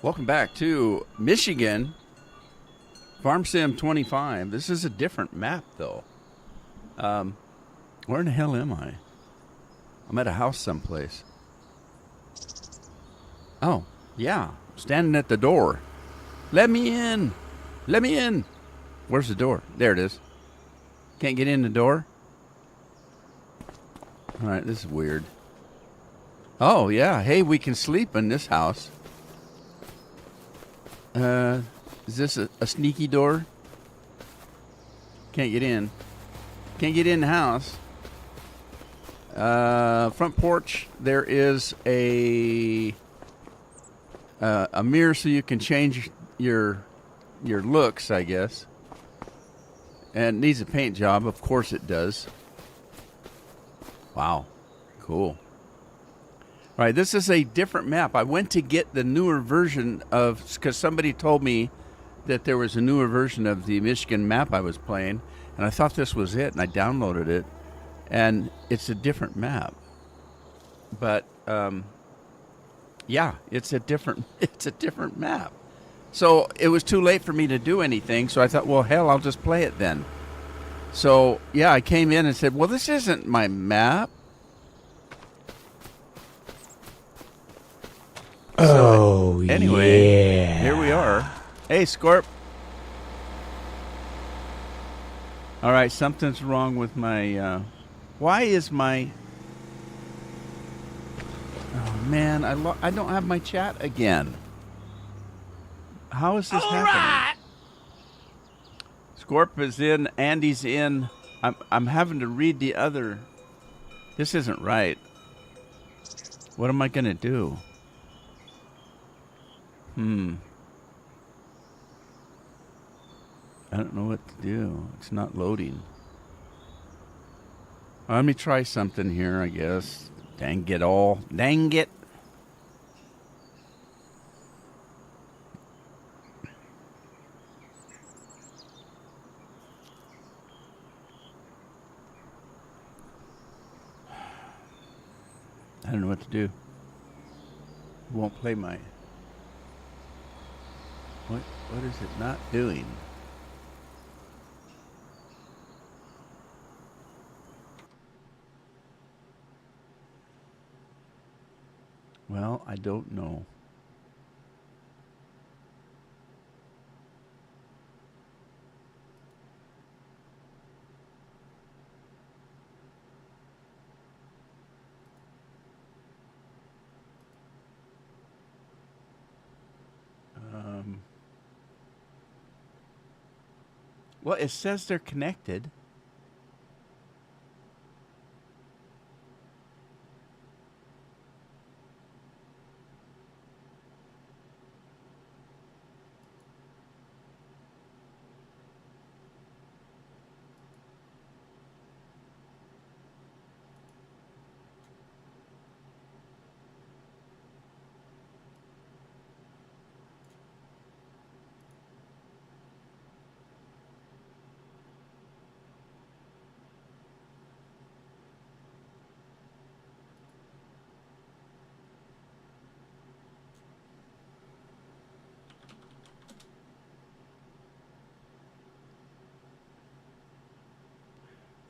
Welcome back to Michigan Farm Sim 25. This is a different map, though. Where in the hell am I? I'm at a house someplace. Oh, yeah. Standing at the door. Let me in. Let me in. Where's the door? There it is. Can't get in the door? All right, this is weird. Oh, yeah. Hey, we can sleep in this house. Is this a sneaky door? Can't get in. Can't get in the house. Front porch, there is a mirror so you can change your looks, I guess. And it needs a paint job. Of course it does. Wow. Cool. All right, this is a different map. I went to get the newer version of, because somebody told me that there was a newer version of the Michigan map I was playing, and I thought this was it, and I downloaded it, and it's a different map. But yeah, it's a different map. So it was too late for me to do anything, so I thought, well, hell, I'll just play it then. So yeah, I came in and said, well, this isn't my map. Oh, so, anyway, yeah. Here we are. Hey, Scorp. All right, something's wrong with my... why is my... Oh, man, I don't have my chat again. How is this happening? Right. Scorp is in, Andy's in. I'm having to read the other... This isn't right. What am I going to do? I don't know what to do. It's not loading. Let me try something here, I guess. Dang it all. Dang it. I don't know what to do. It won't play my... What is it not doing? Well, I don't know. Well, it says they're connected.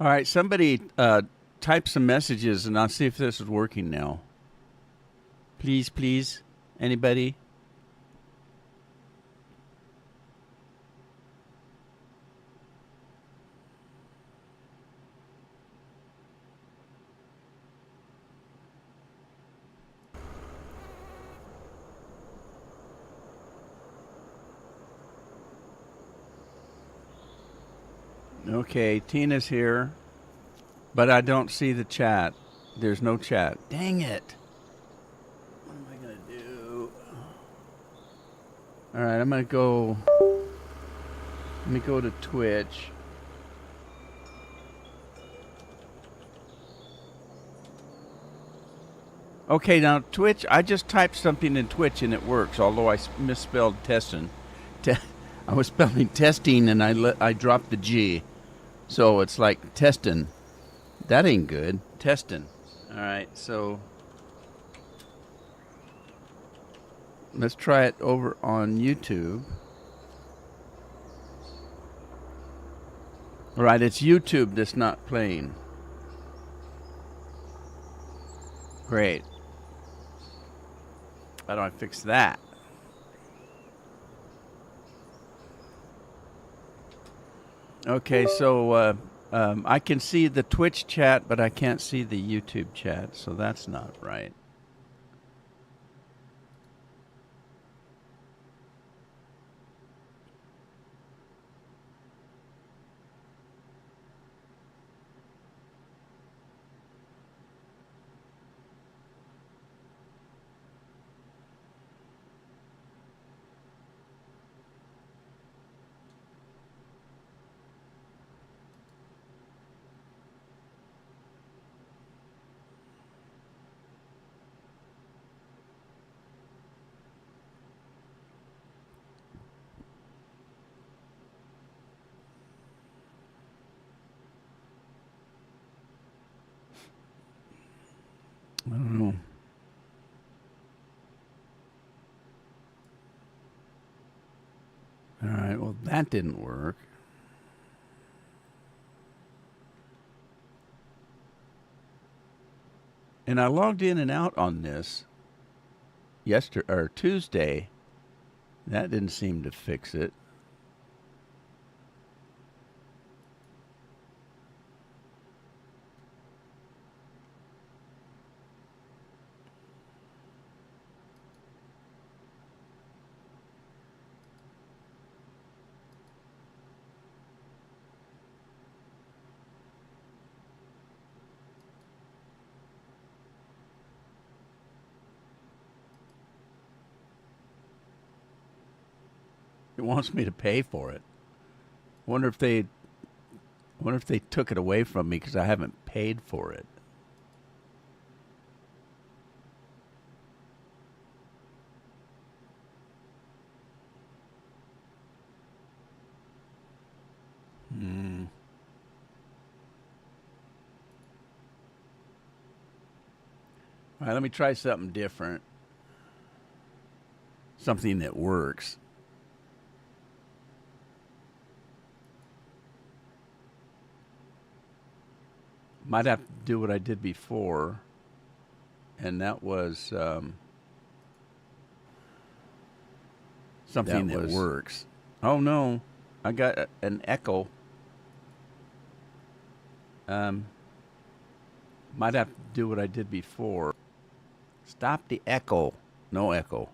All right, somebody type some messages, and I'll see if this is working now. Please, please, anybody? Okay, Tina's here, but I don't see the chat. There's no chat. Dang it. What am I going to do? All right, I'm going to go... Let me go to Twitch. Okay, now Twitch, I just typed something in Twitch and it works, although I misspelled testing. I was spelling testing and I dropped the G. So it's like testing. That ain't good. Testing. All right, so Let's try it over on YouTube. All right, it's YouTube that's not playing. Great. How do I fix that? Okay, so I can see the Twitch chat, but I can't see the YouTube chat, so that's not right. I don't know. All right, well, that didn't work. And I logged in and out on this yesterday or Tuesday. That didn't seem to fix it. It wants me to pay for it. Wonder if they took it away from me because I haven't paid for it. All right, let me try something different. Something that works. Might have to do what I did before, and that was something that works. Oh no, I got an echo. Might have to do what I did before. Stop the echo. No echo.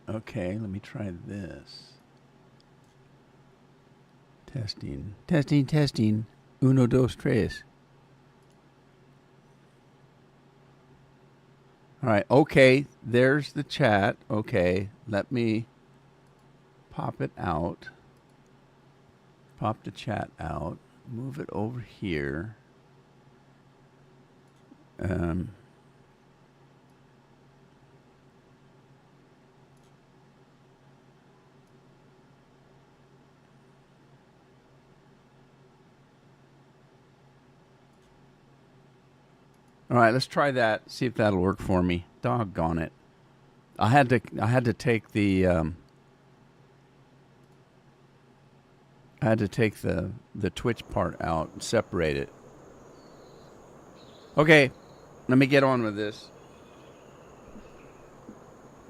Okay, let me try this. Testing, testing, testing. Uno, dos, tres. All right, okay, there's the chat. Okay, let me pop it out. Pop the chat out. Move it over here. All right, let's try that. See if that'll work for me. Doggone it! I had to take the Twitch part out and separate it. Okay, let me get on with this.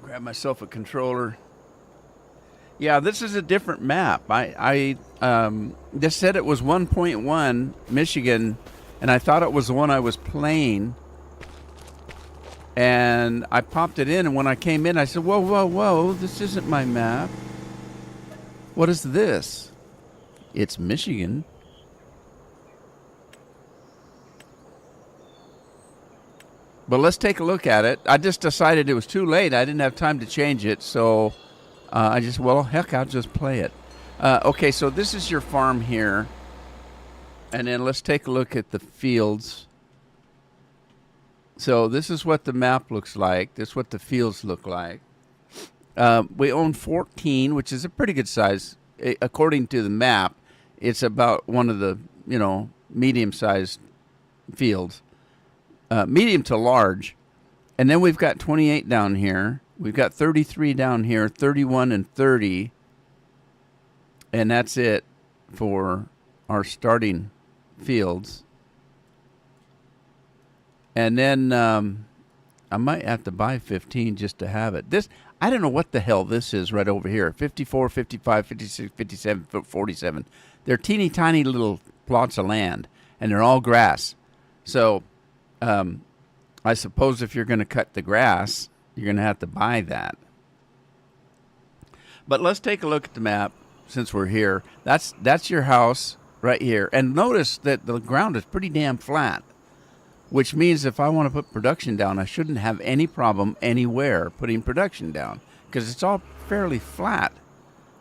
Grab myself a controller. Yeah, this is a different map. I just said it was 1.1 Michigan. And I thought it was the one I was playing. And I popped it in, and when I came in, I said, whoa, whoa, whoa, this isn't my map. What is this? It's Michigan. But let's take a look at it. I just decided it was too late. I didn't have time to change it, so I just, well, heck, I'll just play it. Okay, so this is your farm here. And then let's take a look at the fields. So this is what the map looks like. This is what the fields look like. We own 14, which is a pretty good size. According to the map, it's about one of the, medium-sized fields. Medium to large. And then we've got 28 down here. We've got 33 down here, 31 and 30. And that's it for our starting fields. And then I might have to buy 15 just to have it. This, I don't know what the hell this is right over here. 54, 55, 56, 57, 47. They're teeny tiny little plots of land, and they're all grass. So I suppose if you're going to cut the grass, you're going to have to buy that. But let's take a look at the map since we're here. That's your house right here. And notice that the ground is pretty damn flat, which means if I want to put production down, I shouldn't have any problem anywhere putting production down because it's all fairly flat.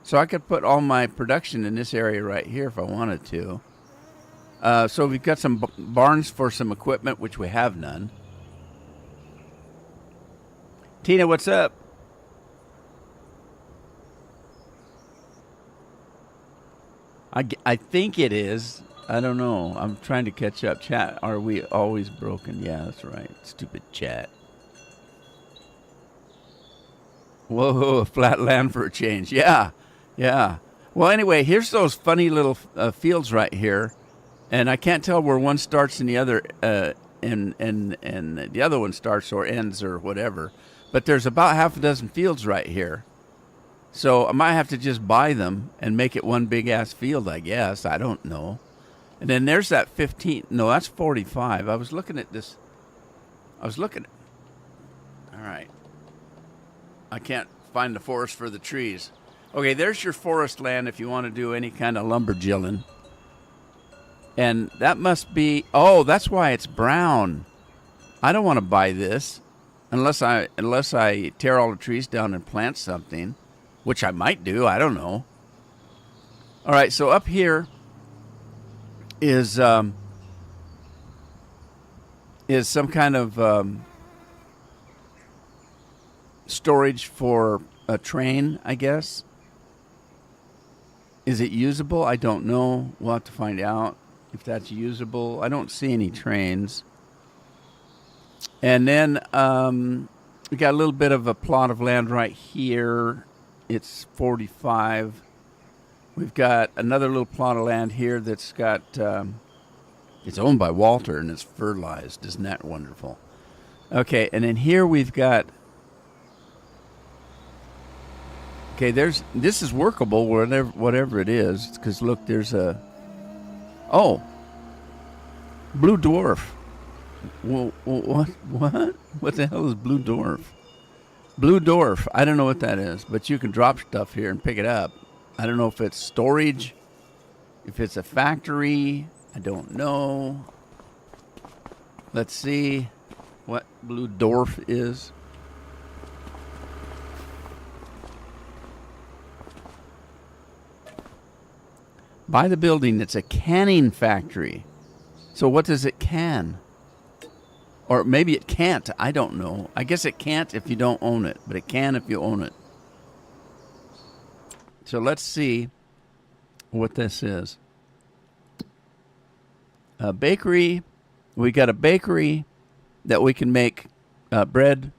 So I could put all my production in this area right here if I wanted to. So we've got some barns for some equipment, which we have none. Tina, what's up? I think it is. I don't know. I'm trying to catch up. Chat, are we always broken? Yeah, that's right. Stupid chat. Whoa, flat land for a change. Yeah, yeah. Well, anyway, here's those funny little fields right here. And I can't tell where one starts and the other, and the other one starts or ends or whatever. But there's about half a dozen fields right here. So I might have to just buy them and make it one big-ass field, I guess. I don't know. And then there's that 15. No, that's 45. I was looking at this. All right. I can't find the forest for the trees. Okay, there's your forest land if you want to do any kind of lumberjilling. And that must be... Oh, that's why it's brown. I don't want to buy this unless I tear all the trees down and plant something, which I might do. I don't know. All right, so up here is some kind of storage for a train, I guess. Is it usable? I don't know. We'll have to find out if that's usable. I don't see any trains. And then we got a little bit of a plot of land right here. It's 45. We've got another little plot of land here that's got, it's owned by Walter and it's fertilized. Isn't that wonderful? Okay, and then here we've got, okay, this is workable, whatever it is, because look, there's a, oh, blue dwarf. Well, what? What the hell is blue dwarf? Blue dwarf. I don't know what that is, but you can drop stuff here and pick it up. I don't know if it's storage, if it's a factory. I don't know. Let's see what blue dwarf is. By the building, it's a canning factory. So what does it can? Or maybe it can't. I don't know. I guess it can't if you don't own it, but it can if you own it. So let's see what this is. A bakery. We got a bakery that we can make bread,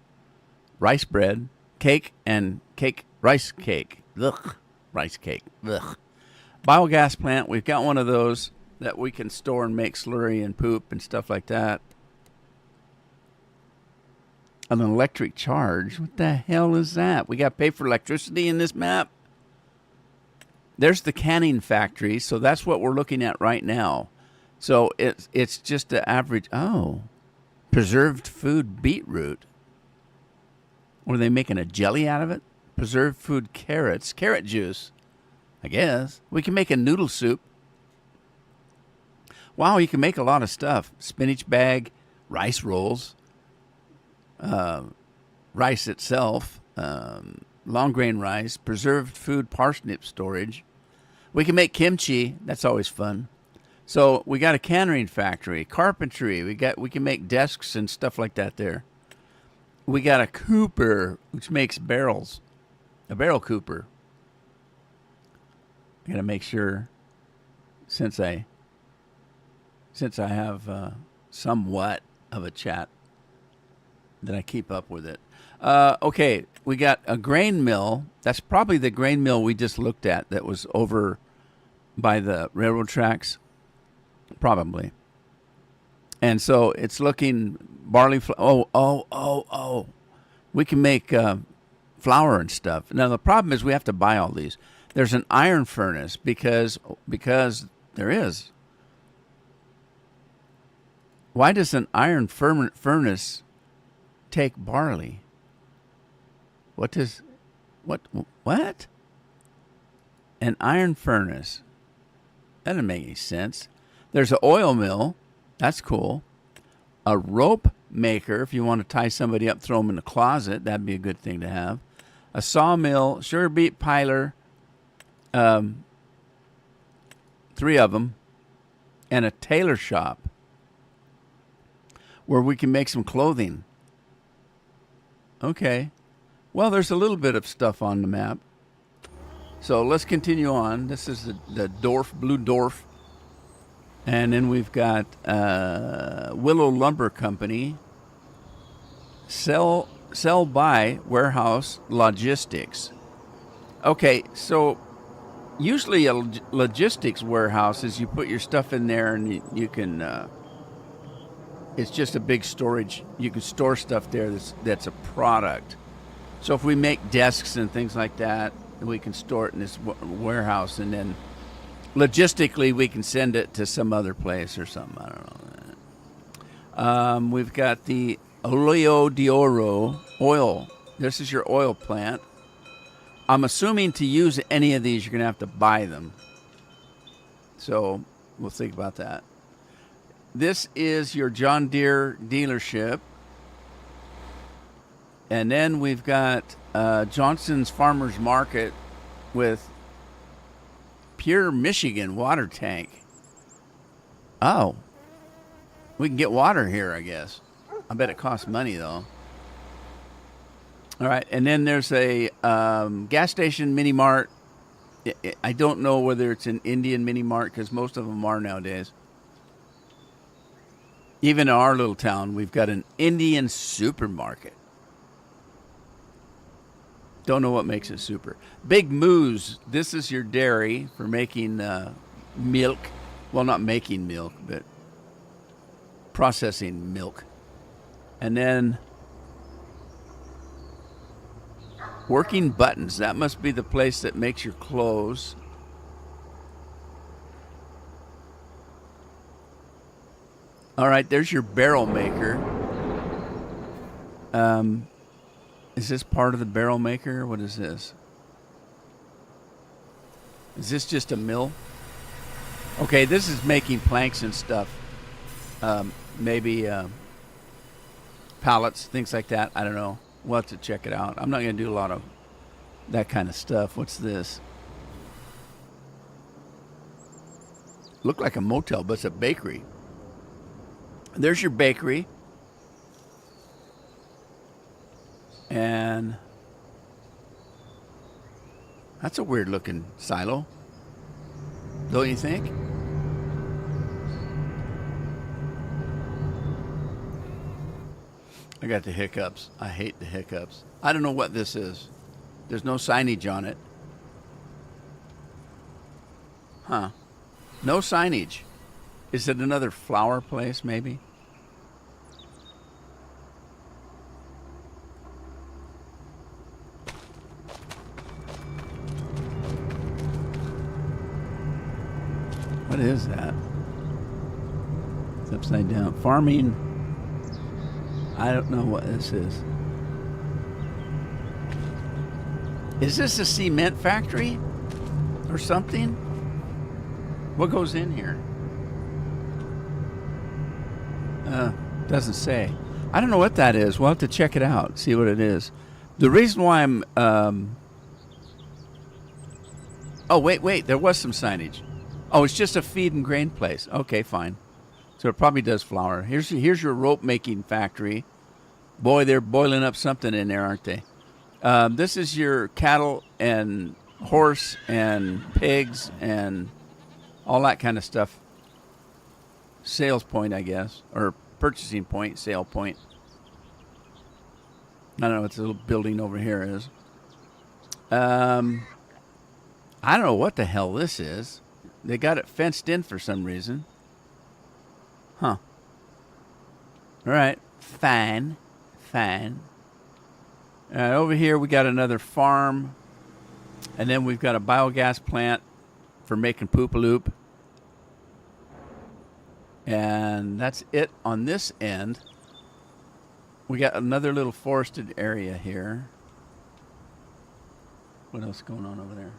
rice bread, cake, and rice cake. Ugh, rice cake. Ugh. Biogas plant. We've got one of those that we can store and make slurry and poop and stuff like that. An electric charge. What the hell is that? We got to pay for electricity in this map? There's the canning factory, so that's what we're looking at right now. So it's just the average. Oh, preserved food beetroot. What, are they making a jelly out of it? Preserved food carrots, carrot juice. I guess we can make a noodle soup. Wow, you can make a lot of stuff. Spinach bag, rice rolls, rice itself, long grain rice, preserved food parsnip storage. We can make kimchi. That's always fun. So we got a cannery factory, carpentry. We can make desks and stuff like that there. We got a cooper, which makes barrels, a barrel cooper. I got to make sure, since I have somewhat of a chat, that I keep up with it. Okay, we got a grain mill. That's probably the grain mill we just looked at that was over by the railroad tracks. Probably. And so it's looking barley. We can make flour and stuff. Now the problem is we have to buy all these. There's an iron furnace because there is. Why does an iron furnace take barley? What? An iron furnace. That doesn't make any sense. There's an oil mill. That's cool. A rope maker, if you want to tie somebody up, throw them in the closet. That'd be a good thing to have. A sawmill, sugar beet piler, 3 of them, and a tailor shop where we can make some clothing. Okay. Well, there's a little bit of stuff on the map. So let's continue on. This is the Blue Dwarf. And then we've got Willow Lumber Company. Sell by warehouse logistics. Okay, so usually a logistics warehouse is you put your stuff in there and you can. It's just a big storage. You can store stuff there that's a product. So if we make desks and things like that, we can store it in this warehouse, and then logistically we can send it to some other place or something. I don't know. We've got the Olio de Oro oil. This is your oil plant. I'm assuming to use any of these, you're going to have to buy them. So we'll think about that. This is your John Deere dealership. And then we've got Johnson's Farmers Market with Pure Michigan water tank. Oh. We can get water here, I guess. I bet it costs money, though. All right. And then there's a gas station mini mart. I don't know whether it's an Indian mini mart because most of them are nowadays. Even in our little town, we've got an Indian supermarket. Don't know what makes it super. Big Moose. This is your dairy for making milk. Well, not making milk, but processing milk. And then Working Buttons. That must be the place that makes your clothes. All right, there's your barrel maker. Is this part of the barrel maker? What is this? Is this just a mill? Okay, this is making planks and stuff. Maybe pallets, things like that. I don't know. We'll have to check it out. I'm not going to do a lot of that kind of stuff. What's this? Looked like a motel, but it's a bakery. There's your bakery. And that's a weird looking silo. Don't you think? I got the hiccups. I hate the hiccups. I don't know what this is. There's no signage on it. Huh. No signage. Is it another flower place, maybe? What is that? It's upside down. Farming. I don't know what this is. Is this a cement factory or something? What goes in here? Doesn't say. I don't know what that is. We'll have to check it out, see what it is. The reason why I'm Oh, wait. There was some signage. Oh, it's just a feed and grain place. Okay, fine. So it probably does flour. Here's your rope making factory. Boy, they're boiling up something in there, aren't they? This is your cattle and horse and pigs and all that kind of stuff. Sales point, I guess, or purchasing point, sale point. I don't know what this little building over here is. I don't know what the hell this is. They got it fenced in for some reason. Huh. All right. Fine. Over here we got another farm. And then we've got a biogas plant for making poop-a-loop. And that's it on this end. We got another little forested area here. What else is going on over there?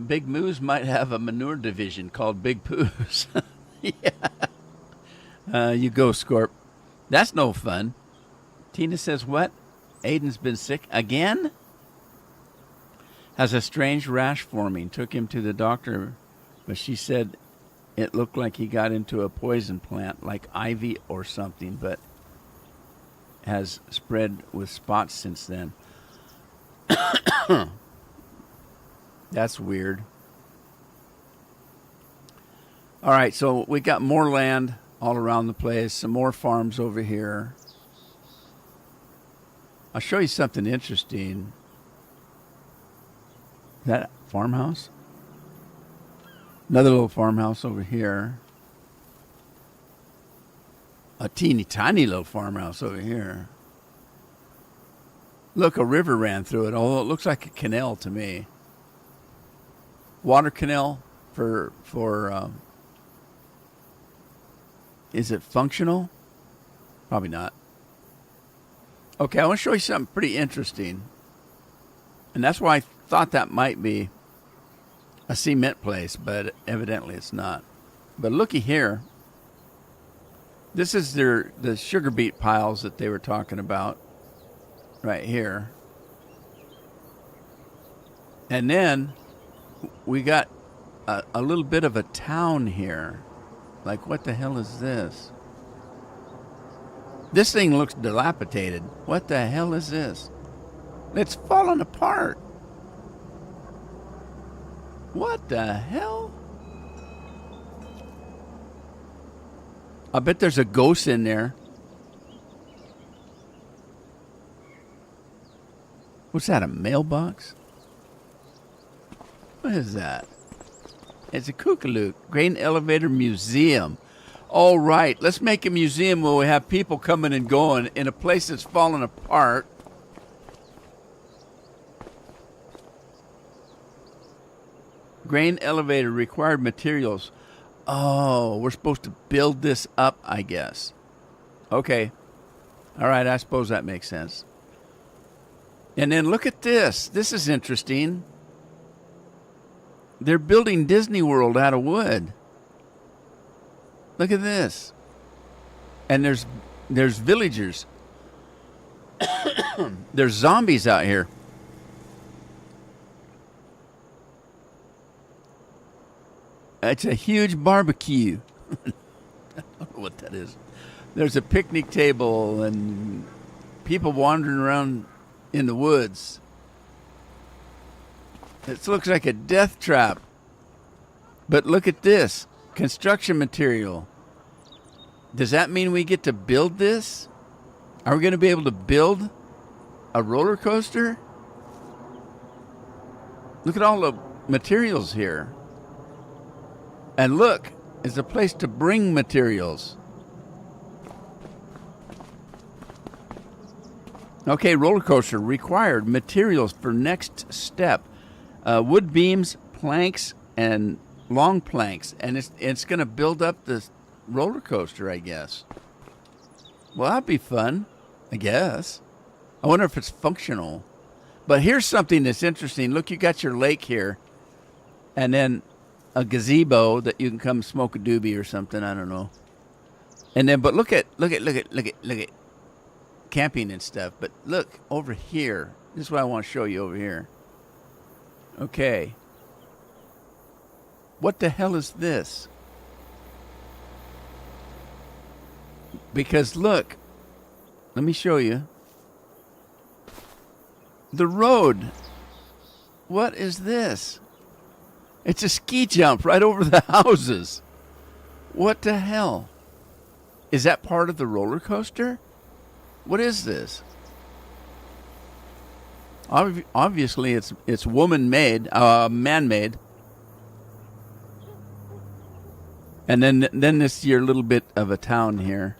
Big Moose might have a manure division called Big Poos. Yeah. You go, Scorp. That's no fun. Tina says, what? Aiden's been sick again? Has a strange rash forming. Took him to the doctor, but she said it looked like he got into a poison plant, like ivy or something, but has spread with spots since then. That's weird. All right, so we got more land all around the place, some more farms over here. I'll show you something interesting. Is that a farmhouse? Another little farmhouse over here. A teeny tiny little farmhouse over here. Look, a river ran through it, although it looks like a canal to me. Water canal for is it functional? Probably not. Okay, I want to show you something pretty interesting. And that's why I thought that might be a cement place, but evidently it's not. But looky here. This is the sugar beet piles that they were talking about right here. And then we got a little bit of a town here. Like, what the hell is this? This thing looks dilapidated. What the hell is this? It's falling apart. What the hell? I bet there's a ghost in there. What's that, a mailbox? What is that? It's a Kookalook, Grain Elevator Museum. All right, let's make a museum where we have people coming and going in a place that's fallen apart. Grain elevator, required materials. Oh, we're supposed to build this up, I guess. Okay. All right, I suppose that makes sense. And then look at this. This is interesting. They're building Disney World out of wood. Look at this. And there's villagers. There's zombies out here. It's a huge barbecue. I don't know what that is. There's a picnic table and people wandering around in the woods. It looks like a death trap. But look at this. Construction material. Does that mean we get to build this? Are we going to be able to build a roller coaster? Look at all the materials here. And look, it's a place to bring materials. Okay, roller coaster required materials for next step. Wood beams, planks, and long planks. And it's going to build up this roller coaster, I guess. Well, that'd be fun, I guess. I wonder if it's functional. But here's something that's interesting. Look, you got your lake here. And then a gazebo that you can come smoke a doobie or something. I don't know. And then, but look at camping and stuff. But look over here. This is what I want to show you over here. Okay. What the hell is this? Because look, let me show you. The road. What is this? It's a ski jump right over the houses. What the hell? Is that part of the roller coaster? What is this? Obviously, it's woman-made, man-made. And then this your little bit of a town here.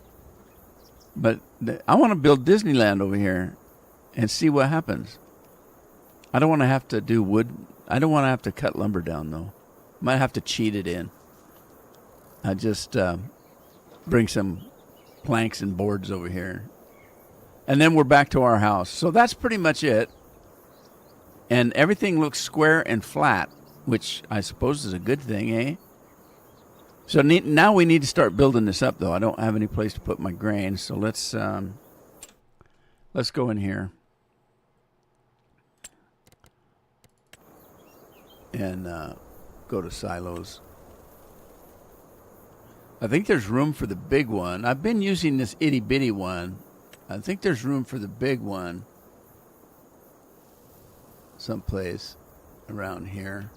But I want to build Disneyland over here and see what happens. I don't want to have to do wood. I don't want to have to cut lumber down, though. Might have to cheat it in. I just bring some planks and boards over here. And then we're back to our house. So that's pretty much it. And everything looks square and flat, which I suppose is a good thing, eh? So now we need to start building this up, though. I don't have any place to put my grain, so let's go in here and go to silos. I think there's room for the big one. I've been using this itty-bitty one. I think there's room for the big one someplace around here.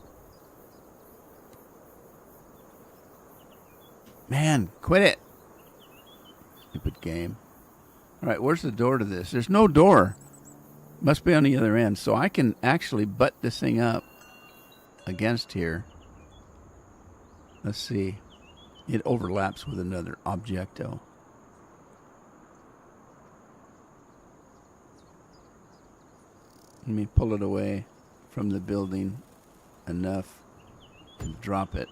Man, quit it. Stupid game. All right, where's the door to this? There's no door. Must be on the other end. So I can actually butt this thing up against here. Let's see. It overlaps with another objecto. Let me pull it away from the building enough to drop it.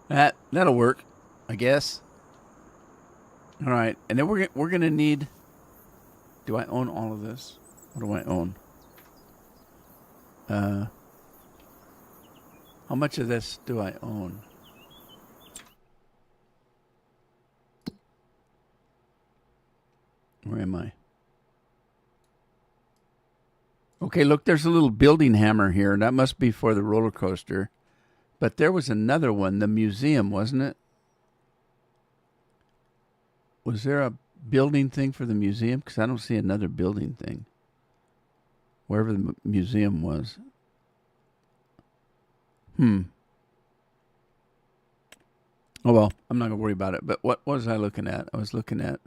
That'll work, I guess. All right, and then we're gonna need. Do I own all of this? What do I own? How much of this do I own? Where am I? Okay, look, there's a little building hammer here. That must be for the roller coaster. But there was another one, the museum, wasn't it? Was there a building thing for the museum? Because I don't see another building thing. Wherever the museum was. Oh, well, I'm not going to worry about it. But what was I looking at? I was looking at...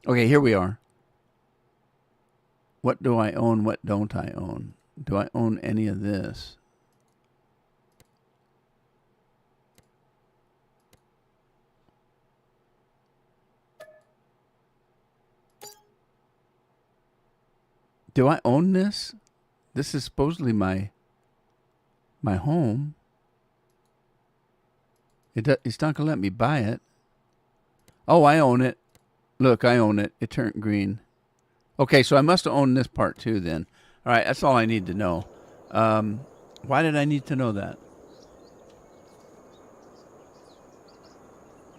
okay, here we are. What do I own? What don't I own? Do I own any of this? Do I own this? This is supposedly my home. It's not going to let me buy it. Oh, I own it. Look, I own it. It turned green. Okay, so I must have owned this part too then. All right, that's all I need to know. Why did I need to know that?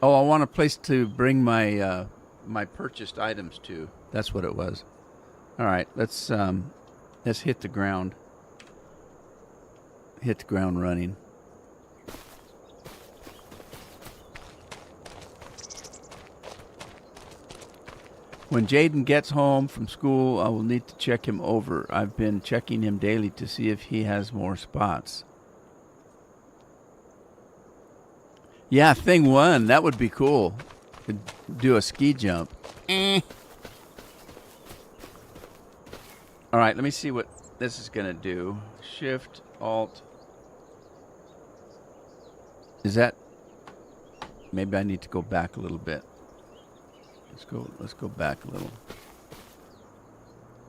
Oh, I want a place to bring my my purchased items to. That's what it was. All right, let's hit the ground. Hit the ground running. When Jaden gets home from school, I will need to check him over. I've been checking him daily to see if he has more spots. Yeah, thing one. That would be cool. Could do a ski jump. All right, let me see what this is going to do. Shift, Alt. Is that... Maybe I need to go back a little bit. Let's go back a little.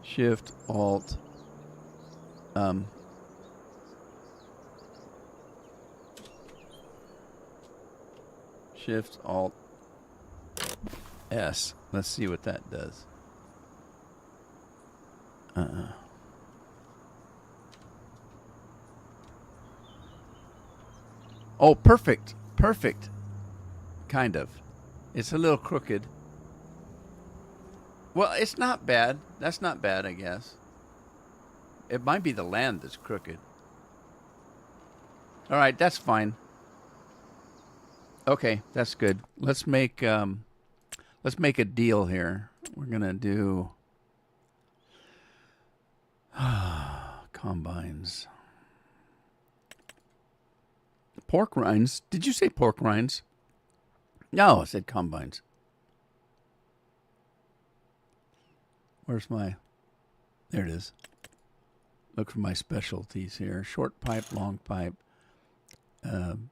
Shift, Alt. Shift, Alt, S. Let's see what that does. Oh, perfect. Perfect. Kind of. It's a little crooked. Well, it's not bad. That's not bad, I guess. It might be the land that's crooked. All right, that's fine. Okay, that's good. Let's make a deal here. We're gonna do combines. Pork rinds. Did you say pork rinds? No, I said combines. Where's my... There it is. Look for my specialties here. Short pipe, long pipe. None.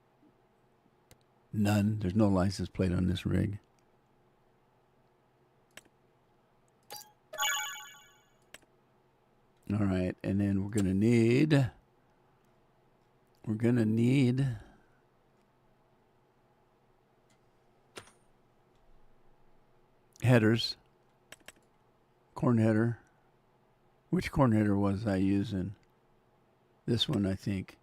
There's no license plate on this rig. All right, and then we're gonna need headers. Corn header. Which corn header was I using? This one, I think.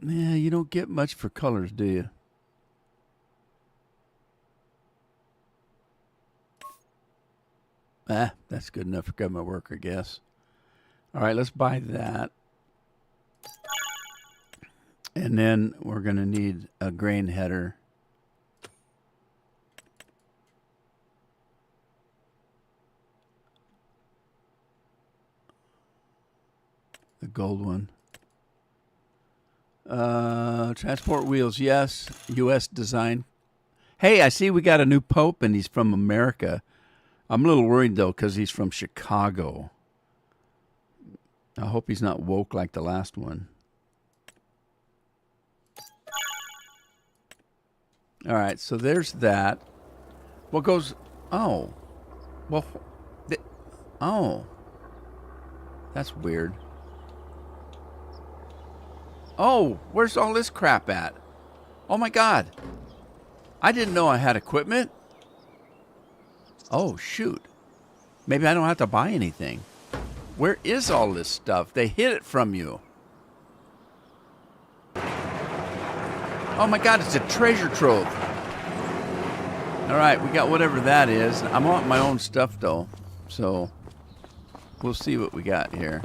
Yeah, you don't get much for colors, do you? That's good enough for government work, I guess. All right, let's buy that. And then we're going to need a grain header. The gold one. Transport wheels, yes. U.S. design. Hey, I see we got a new pope and he's from America. I'm a little worried, though, because he's from Chicago. I hope he's not woke like the last one. All right, so there's that. What goes... Oh. Well... Oh. That's weird. Oh, where's all this crap at? Oh, my God. I didn't know I had equipment. Oh, shoot. Maybe I don't have to buy anything. Where is all this stuff? They hid it from you. Oh, my God, it's a treasure trove. All right, we got whatever that is. I want my own stuff, though. So we'll see what we got here.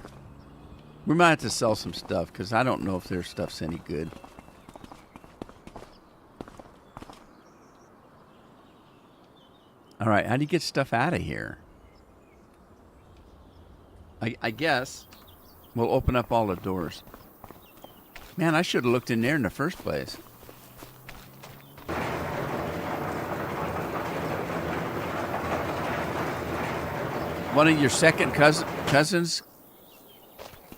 We might have to sell some stuff because I don't know if their stuff's any good. All right, how do you get stuff out of here? I guess we'll open up all the doors. Man, I should have looked in there in the first place. One of your second cousins?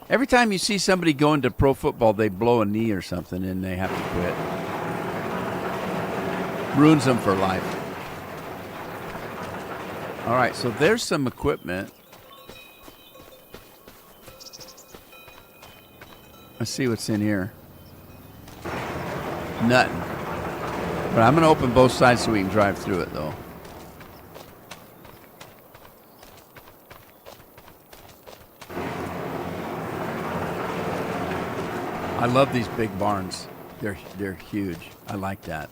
Every time you see somebody go into pro football, they blow a knee or something and they have to quit. Ruins them for life. All right, so there's some equipment. Let's see what's in here. Nothing. But I'm going to open both sides so we can drive through it, though. I love these big barns. They're huge. I like that.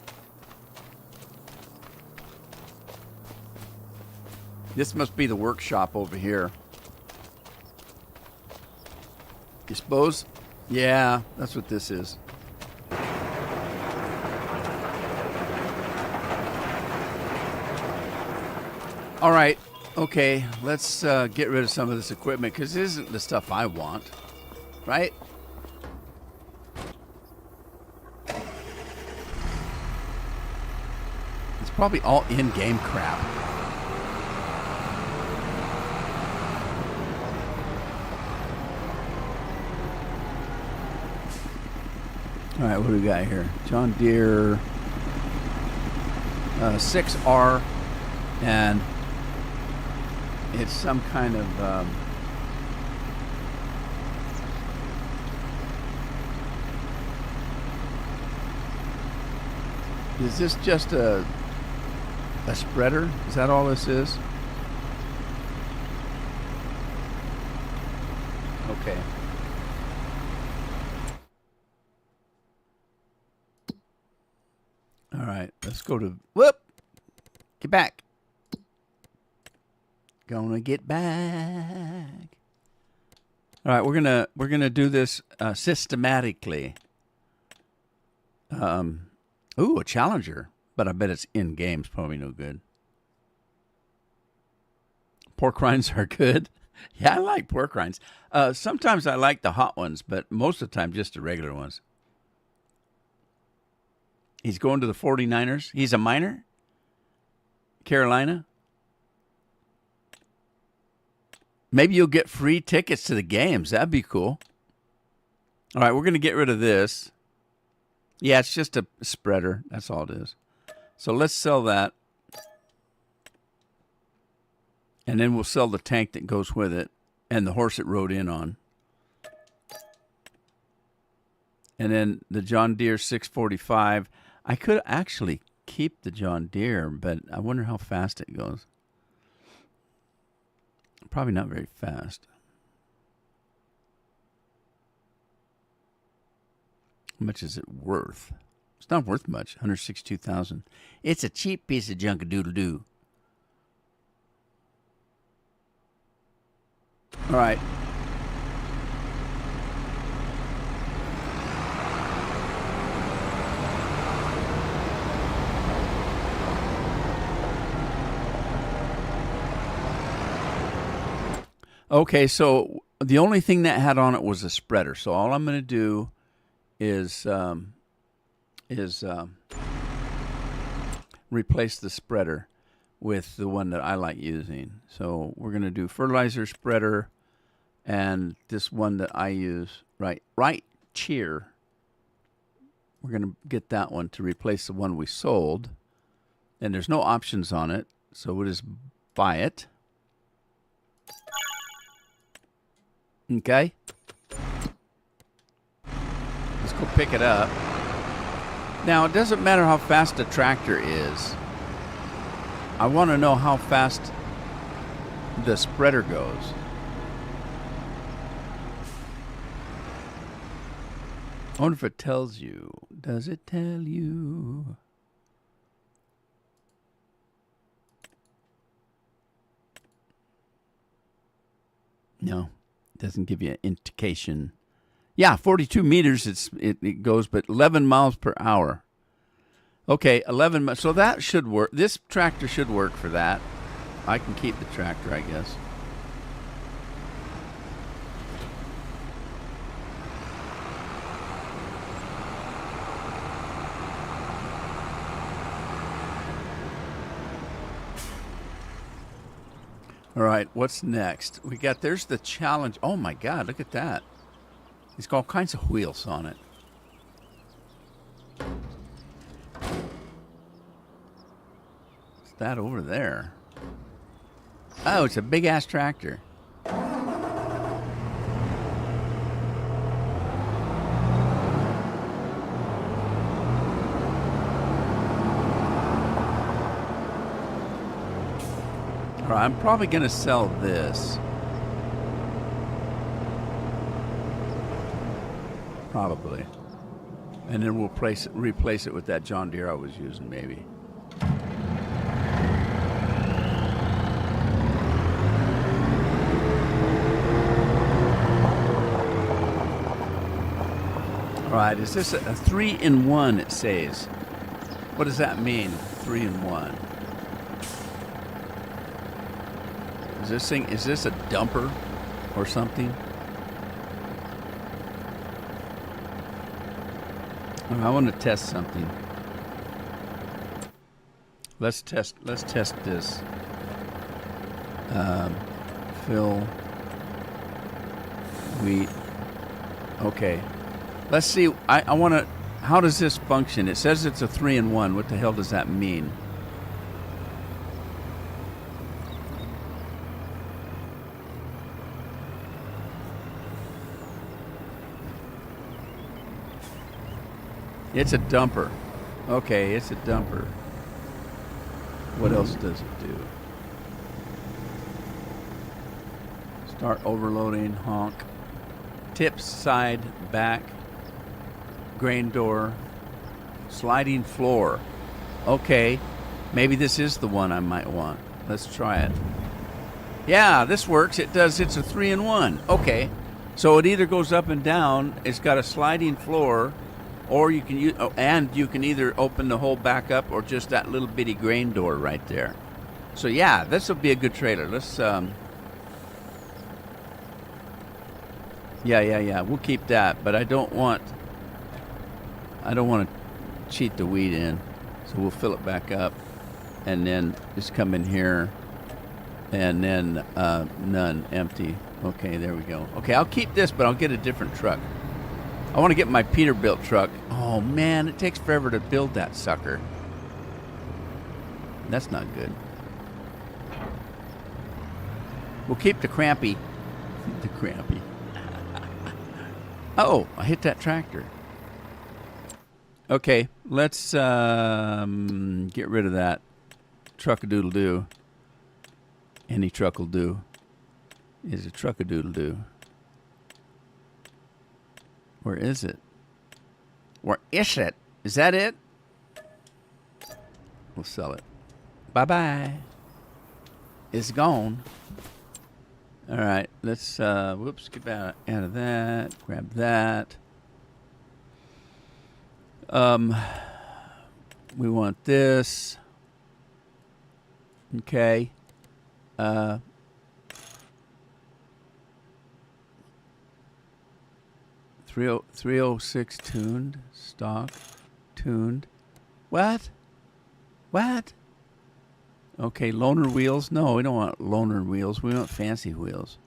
This must be the workshop over here. Dispose? Yeah, that's what this is. All right. Okay, let's get rid of some of this equipment because it isn't the stuff I want. Right? It's probably all in-game crap. All right, what do we got here? John Deere 6R, and it's some kind of is this just a spreader? Is that all this is? Okay. Let's go to, whoop, get back. Gonna get back. All right, we're gonna do this systematically. Ooh, a challenger, but I bet it's in games. Probably no good. Pork rinds are good. Yeah, I like pork rinds. Sometimes I like the hot ones, but most of the time just the regular ones. He's going to the 49ers. He's a minor. Carolina. Maybe you'll get free tickets to the games. That'd be cool. All right, we're going to get rid of this. Yeah, it's just a spreader. That's all it is. So let's sell that. And then we'll sell the tank that goes with it and the horse it rode in on. And then the John Deere 645. I could actually keep the John Deere, but I wonder how fast it goes. Probably not very fast. How much is it worth? It's not worth much. $162,000. It's a cheap piece of junk-a-doodle-doo. All right. Okay, so the only thing that had on it was a spreader. So all I'm going to do is replace the spreader with the one that I like using. So we're going to do fertilizer spreader and this one that I use, right cheer. We're going to get that one to replace the one we sold. And there's no options on it, so we'll just buy it. Okay. Let's go pick it up. Now, it doesn't matter how fast the tractor is. I want to know how fast the spreader goes. I wonder if it tells you. Does it tell you? No. Doesn't give you an indication. Yeah, 42 meters it goes, but 11 miles per hour. Okay, 11. So that should work. This tractor should work for that. I can keep the tractor, I guess. All right, what's next? There's the challenge. Oh my God, look at that. It's got all kinds of wheels on it. What's that over there? Oh, it's a big ass tractor. All right, I'm probably going to sell this. Probably. And then we'll replace it with that John Deere I was using, maybe. All right, is this a 3-in-1, it says. What does that mean, 3-in-1? Is this a dumper or something? I want to test something. Let's test this. Fill wheat. Okay. Let's see. I want to. How does this function? It says it's a 3-in-1. What the hell does that mean? It's a dumper. Okay, it's a dumper. What else does it do? Start overloading, honk. Tips, side, back. Grain door. Sliding floor. Okay. Maybe this is the one I might want. Let's try it. Yeah, this works. It does. It's a 3-in-1. Okay. So it either goes up and down. It's got a sliding floor, or you can use, and you can either open the whole back up or just that little bitty grain door right there. So yeah, this will be a good trailer. Let's yeah. We'll keep that, but I don't want to cheat the weed in. So we'll fill it back up and then just come in here and then none, empty. Okay, there we go. Okay, I'll keep this, but I'll get a different truck. I want to get my Peterbilt truck. Oh man, it takes forever to build that sucker. That's not good. We'll keep the crampy. The crampy. Oh, I hit that tractor. Okay, let's get rid of that. Truck-a-doodle-doo. Any truck will do. Is a truck-a-doodle-doo. Where is it? Where is it? Is that it? We'll sell it. Bye-bye. It's gone. All right, let's, whoops, get out of that. Grab that. We want this. Okay. 306 tuned. Stock. Tuned. What? What? Okay, loaner wheels. No, we don't want loaner wheels. We want fancy wheels.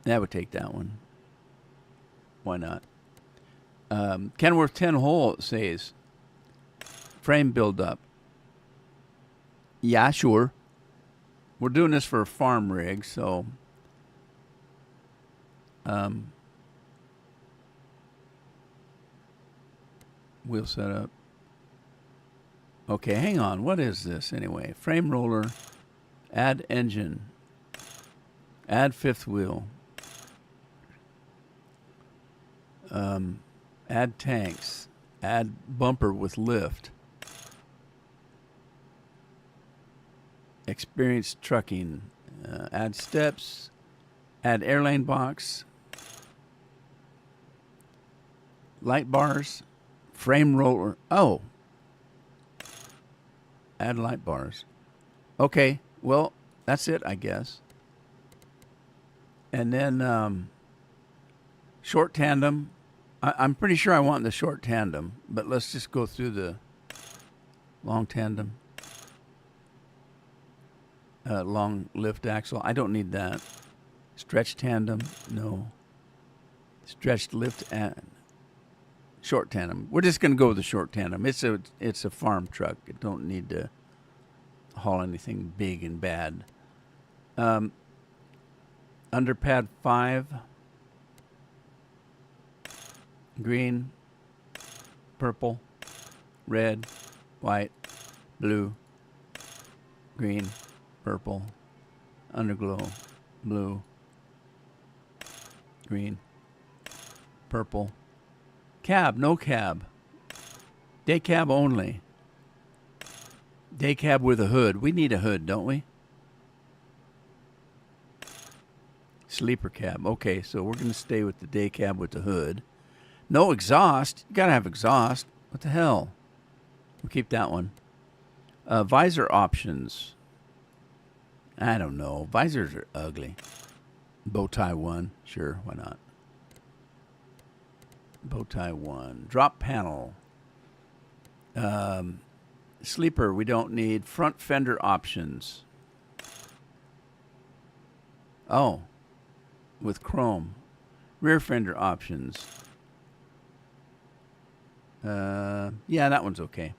That would take that one. Why not? Kenworth 10 hole, it says. Frame build up. Yeah, sure. We're doing this for a farm rig, so wheel setup. Okay, hang on. What is this anyway? Frame roller. Add engine. Add fifth wheel. Add tanks. Add bumper with lift. Experienced trucking. Add steps. Add airlane box. Light bars. Frame roller. Oh. Add light bars. Okay. Well, that's it, I guess. And then short tandem. I'm pretty sure I want the short tandem, but let's just go through the long tandem. Long lift axle. I don't need that. Stretch tandem. No. Stretched lift and short tandem. We're just going to go with the short tandem. It's a farm truck. It don't need to haul anything big and bad. Underpad 5. Green. Purple. Red. White. Blue. Green. Purple. Underglow. Blue. Green. Purple. Cab. No cab. Day cab only. Day cab with a hood. We need a hood, don't we? Sleeper cab. Okay, so we're going to stay with the day cab with the hood. No exhaust. You got to have exhaust. What the hell? We'll keep that one. Visor options. I don't know. Visors are ugly. Bow tie 1. Sure, why not? Bow tie 1. Drop panel. Sleeper, we don't need. Front fender options. Oh. With chrome. Rear fender options. Yeah, that one's okay.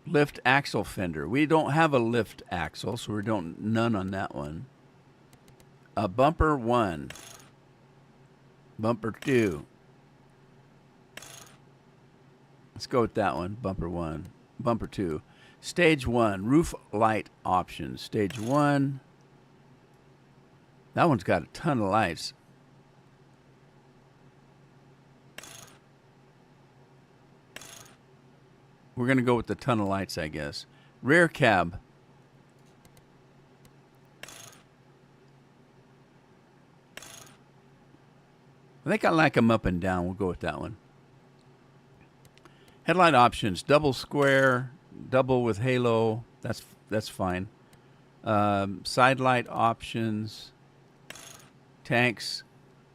Lift axle fender. We don't have a lift axle, so we don't none on that one. Bumper 1. Bumper 2. Let's go with that one. Bumper 1. Bumper 2. Stage 1. Roof light options. Stage 1. That one's got a ton of lights. We're going to go with the tunnel lights, I guess. Rear cab. I think I like them up and down. We'll go with that one. Headlight options: double square, double with halo. That's fine. Side light options. Tanks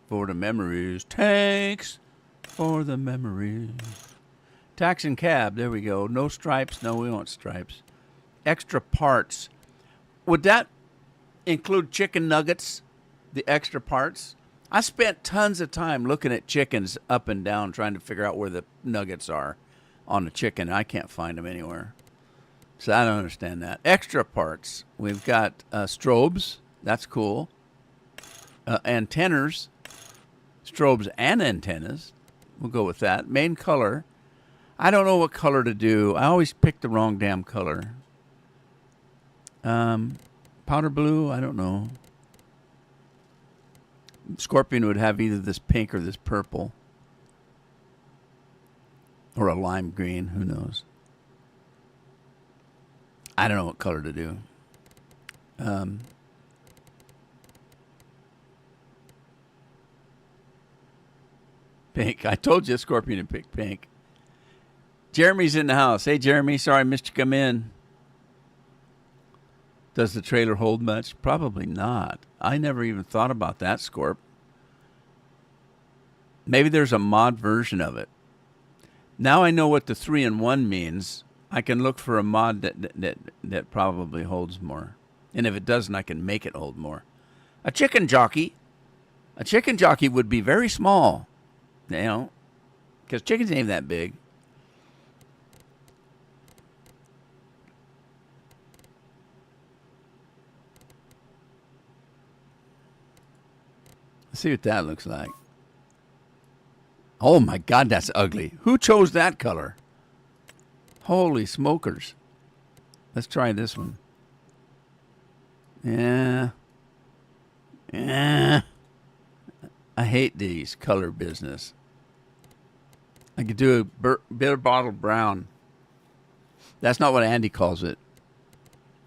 for the memories. Tanks for the memories. Tax and cab. There we go. No stripes. No, we want stripes. Extra parts. Would that include chicken nuggets? The extra parts? I spent tons of time looking at chickens up and down trying to figure out where the nuggets are on a chicken. I can't find them anywhere. So I don't understand that. Extra parts. We've got strobes. That's cool. Antennas. Strobes and antennas. We'll go with that. Main color. I don't know what color to do. I always pick the wrong damn color. Powder blue. I don't know. Scorpion would have either this pink or this purple. Or a lime green. Who knows? I don't know what color to do. Pink. I told you Scorpion would pick pink. Jeremy's in the house. Hey, Jeremy. Sorry I missed you come in. Does the trailer hold much? Probably not. I never even thought about that, Scorp. Maybe there's a mod version of it. Now I know what the 3-in-1 means. I can look for a mod that probably holds more. And if it doesn't, I can make it hold more. A chicken jockey. A chicken jockey would be very small. You know, because chickens ain't that big. Let's see what that looks like. Oh my God, that's ugly. Who chose that color? Holy smokers. Let's try this one. Yeah. I hate these color business. I could do a bitter bottle brown. That's not what Andy calls it.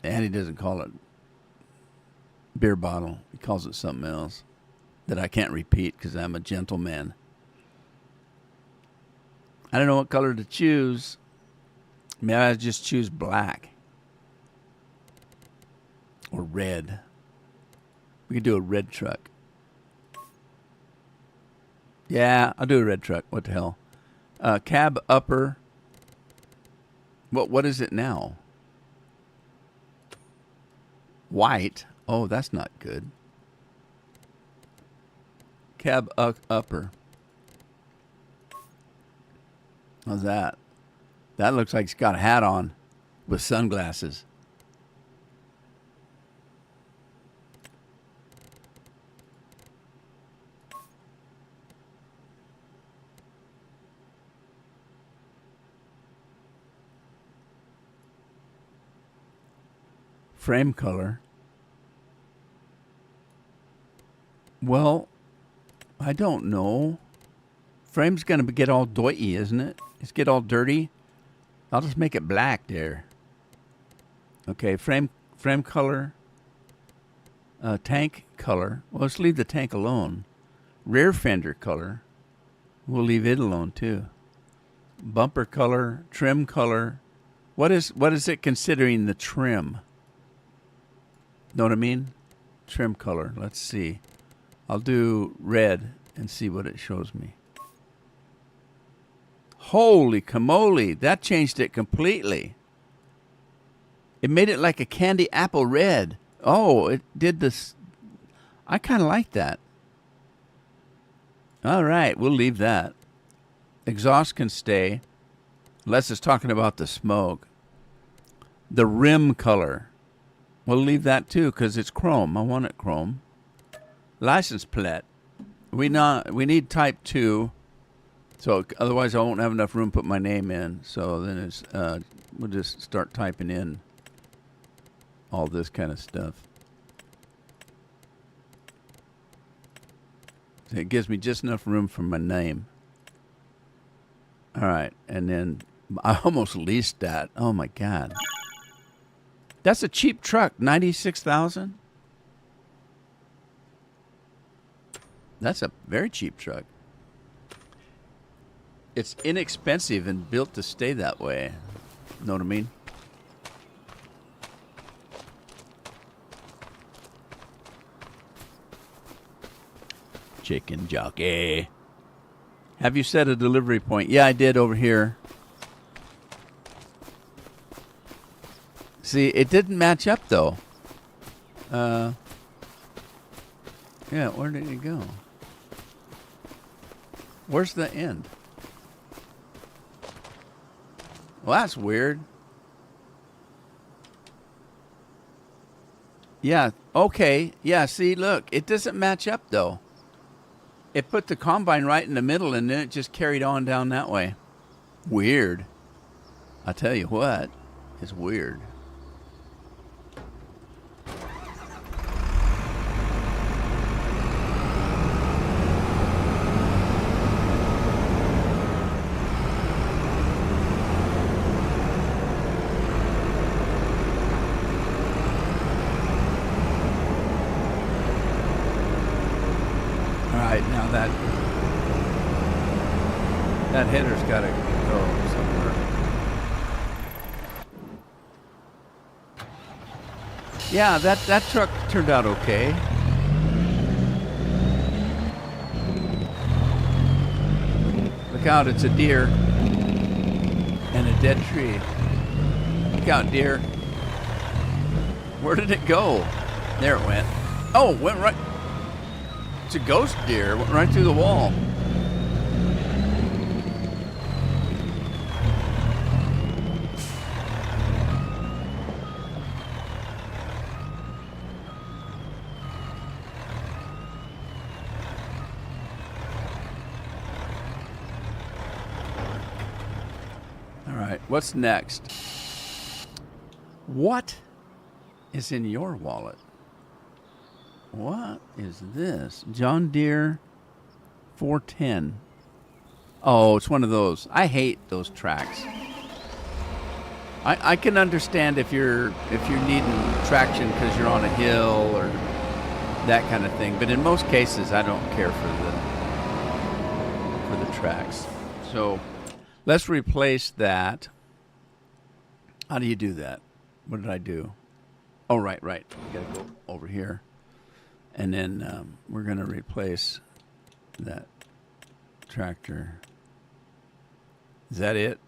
Andy doesn't call it beer bottle. He calls it something else that I can't repeat because I'm a gentleman. I don't know what color to choose. Maybe I just choose black. Or red. We could do a red truck. Yeah, I'll do a red truck. What the hell? Cab upper. What is it now? White. Oh, that's not good. Cab upper. How's that? That looks like it's got a hat on with sunglasses. Frame color. Well, I don't know. Frame's going to get all doity, isn't it? It's get all dirty. I'll just make it black there. Okay, frame color. Tank color. Well, let's leave the tank alone. Rear fender color. We'll leave it alone too. Bumper color. Trim color. What is it considering the trim? Know what I mean? Trim color. Let's see. I'll do red and see what it shows me. Holy camole, that changed it completely. It made it like a candy apple red. Oh, it did this. I kind of like that. All right, we'll leave that. Exhaust can stay, unless it's talking about the smoke. The rim color. We'll leave that too, because it's chrome. I want it chrome. License plate. We need type 2. So otherwise I won't have enough room to put my name in. So then it's we'll just start typing in all this kind of stuff. So it gives me just enough room for my name. All right, and then I almost leased that. Oh my God. That's a cheap truck. 96,000. That's a very cheap truck. It's inexpensive and built to stay that way. Know what I mean? Chicken jockey. Have you set a delivery point? Yeah, I did over here. See, it didn't match up though. Yeah, where did it go? Where's the end? Well, that's weird. Yeah, okay. Yeah, see, look, it doesn't match up though. It put the combine right in the middle and then it just carried on down that way. Weird. I'll tell you what, it's weird. Now that header's got to go somewhere. Yeah, that truck turned out okay. Look out, it's a deer and a dead tree. Look out, deer. Where did it go? There it went. Oh, it went right. It's a ghost deer. Went right through the wall. All right, what's next? What is in your wallet? What is this? John Deere 410. Oh, it's one of those. I hate those tracks. I can understand if you're needing traction because you're on a hill or that kind of thing, but in most cases I don't care for the tracks. So let's replace that. How do you do that? What did I do? Oh, right. We gotta go over here. And then we're going to replace that tractor. Is that it?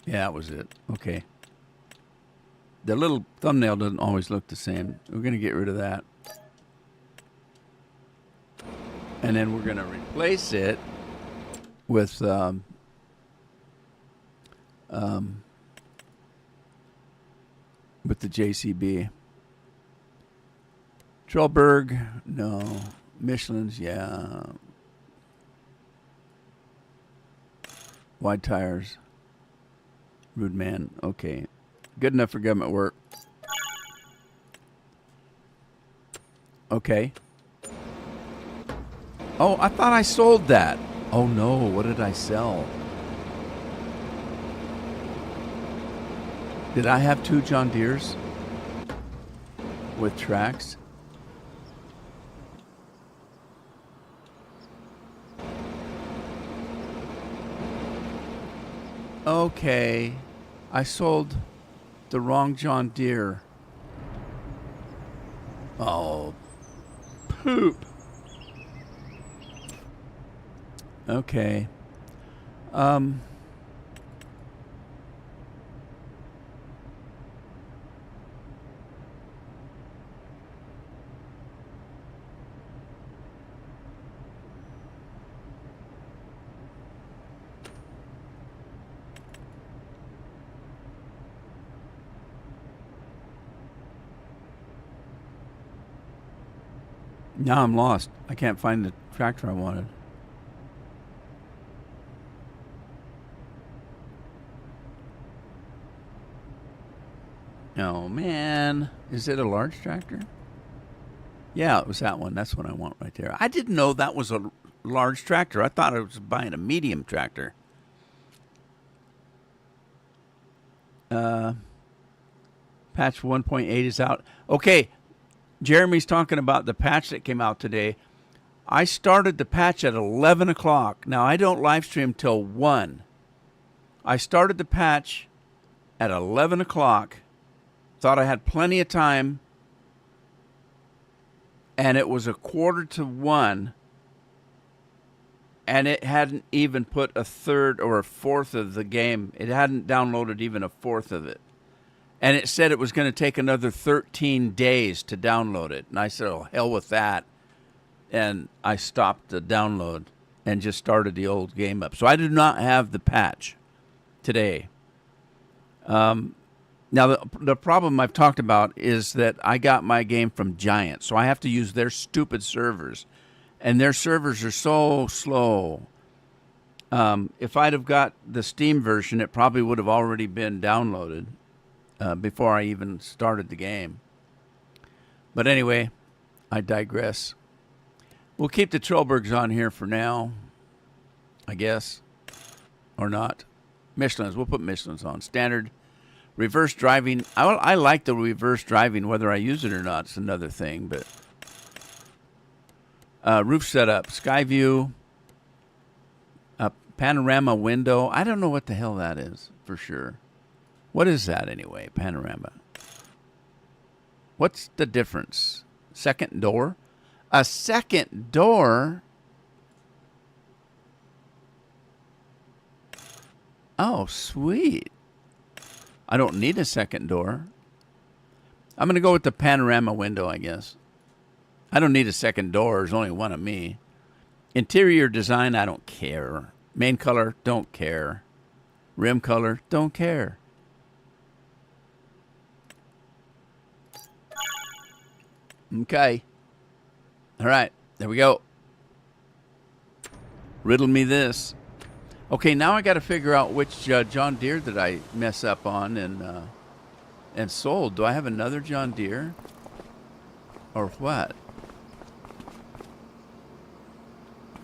Yeah, that was it. Okay. The little thumbnail doesn't always look the same. We're going to get rid of that. And then we're going to replace it with with the JCB. Trellberg, no. Michelin's, yeah. Wide tires. Rude man, okay. Good enough for government work. Okay. Oh, I thought I sold that. Oh no, what did I sell? Did I have 2 John Deeres with tracks? Okay, I sold the wrong John Deere. Oh, poop. Okay. Now I'm lost. I can't find the tractor I wanted. Oh, man. Is it a large tractor? Yeah, it was that one. That's what I want right there. I didn't know that was a large tractor. I thought I was buying a medium tractor. Patch 1.8 is out. Okay, Jeremy's talking about the patch that came out today. I started the patch at 11 o'clock. Now, I don't live stream till 1. I started the patch at 11 o'clock. Thought I had plenty of time. And it was 1:45. And it hadn't even put a third or a fourth of the game. It hadn't downloaded even a fourth of it. And it said it was going to take another 13 days to download it. And I said, oh, hell with that. And I stopped the download and just started the old game up. So I do not have the patch today. Now, the problem I've talked about is that I got my game from Giant. So I have to use their stupid servers. And their servers are so slow. If I'd have got the Steam version, it probably would have already been downloaded before I even started the game. But anyway, I digress. We'll keep the Trillbergs on here for now, I guess, or not. Michelin's, we'll put Michelin's on. Standard, reverse driving. I like the reverse driving, whether I use it or not. It's another thing, but... roof setup, sky view, panorama window. I don't know what the hell that is for sure. What is that anyway, panorama? What's the difference? Second door? A second door? Oh, sweet. I don't need a second door. I'm going to go with the panorama window, I guess. I don't need a second door. There's only one of me. Interior design, I don't care. Main color, don't care. Rim color, don't care. Okay. All right. There we go. Riddle me this. Okay, now I got to figure out which John Deere that I mess up on and sold. Do I have another John Deere? Or what?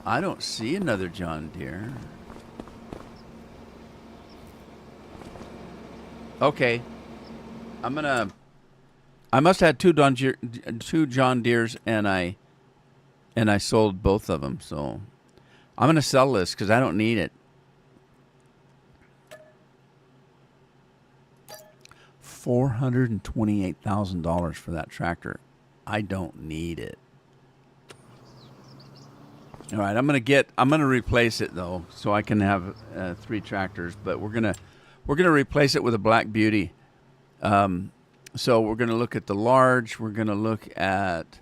I don't see another John Deere. Okay. I must have two John Deeres and I sold both of them, so I'm going to sell this because I don't need it. $428,000 for that tractor. I don't need it. All right, I'm gonna replace it though, so I can have 3 tractors. But we're gonna replace it with a Black Beauty. So we're gonna look at the large. We're gonna look at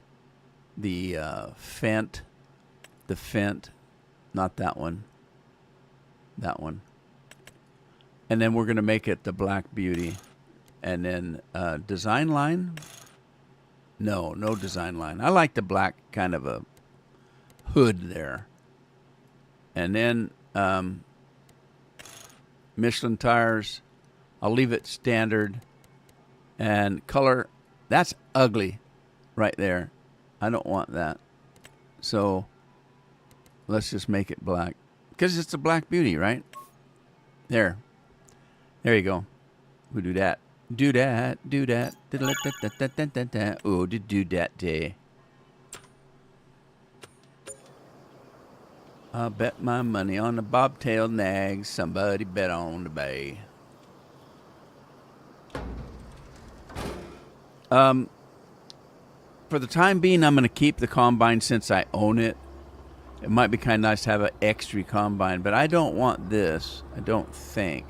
the Fendt, not that one, that one, and then we're gonna make it the Black Beauty, and then design line. No design line. I like the black kind of a hood there. And then Michelin tires, I'll leave it standard. And color, that's ugly right there. I don't want that. So let's just make it black. Because it's a Black Beauty, right? There you go. We'll do that. Do that. Oh, do that day. I'll bet my money on the bobtail nag. Somebody bet on the bay. For the time being, I'm going to keep the combine since I own it. It might be kind of nice to have an extra combine, but I don't want this. I don't think.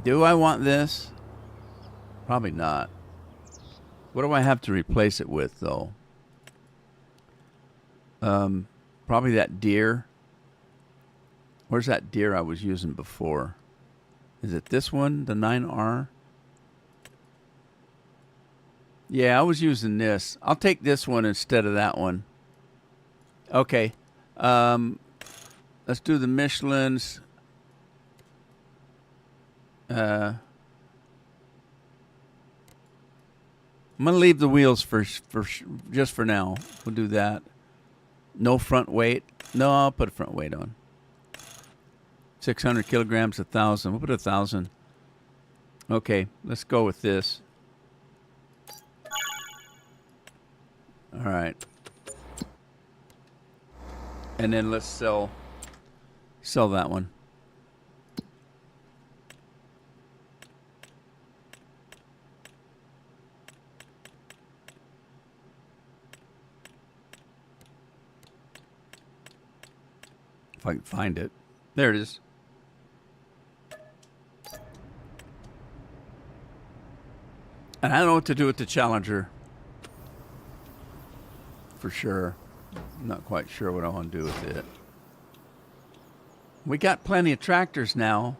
Do I want this? Probably not. What do I have to replace it with, though? Probably that Deere. Where's that Deere I was using before? Is it this one, the 9R? Yeah, I was using this. I'll take this one instead of that one. Okay. Let's do the Michelin's. I'm going to leave the wheels for just for now. We'll do that. No front weight. No, I'll put a front weight on. 600 kilograms, 1,000. We'll put 1,000. Okay, let's go with this. All right. And then let's sell that one. If I can find it. There it is. And I don't know what to do with the Challenger. For sure. I'm not quite sure what I want to do with it. We got plenty of tractors now.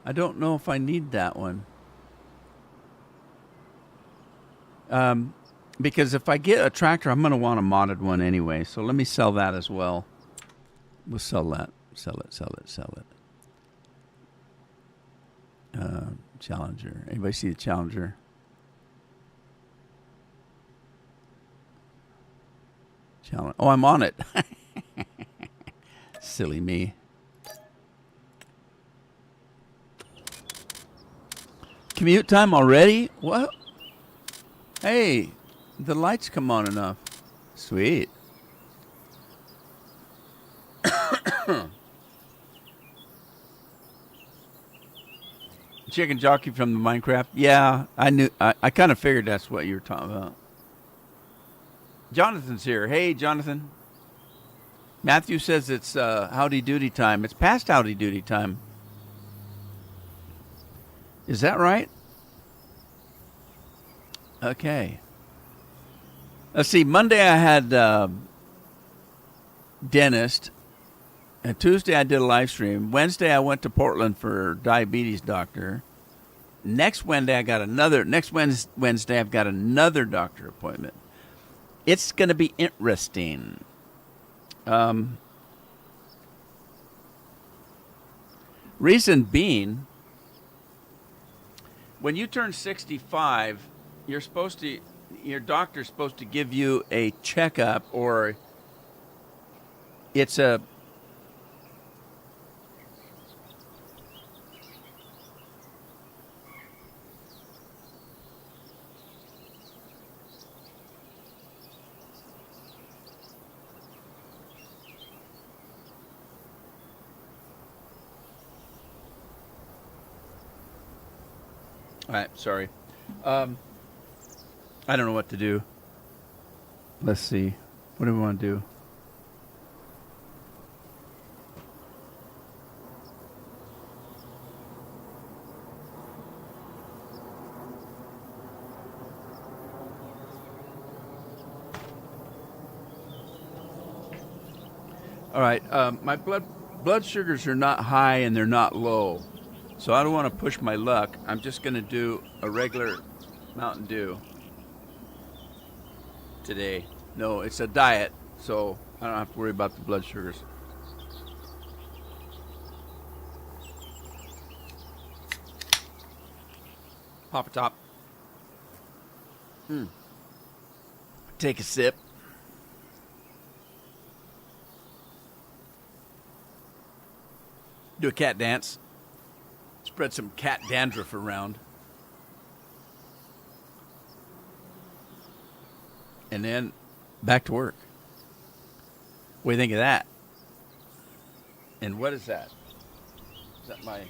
I don't know if I need that one. Because if I get a tractor, I'm going to want a modded one anyway. So let me sell that as well. We'll sell that. Sell it. Challenger. Anybody see the Challenger? Challenge. Oh, I'm on it. Silly me. Commute time already? What? Hey, the lights come on enough. Sweet. Chicken jockey from the Minecraft. Yeah, I knew. I kind of figured that's what you were talking about. Jonathan's here. Hey, Jonathan. Matthew says it's howdy doody time. It's past howdy doody time. Is that right? Okay. Let's see. Monday I had dentist. And Tuesday I did a live stream. Wednesday I went to Portland for diabetes doctor. Next Wednesday I've got another doctor appointment. It's going to be interesting. Reason being, when you turn 65, your doctor's supposed to give you a checkup, or it's a all right, sorry. I don't know what to do. Let's see. What do we want to do? All right. My blood sugars are not high and they're not low. So I don't want to push my luck. I'm just going to do a regular Mountain Dew today. No, it's a diet, so I don't have to worry about the blood sugars. Pop a top. Take a sip. Do a cat dance. Spread some cat dandruff around. And then back to work. What do you think of that? And what is that? Is that my...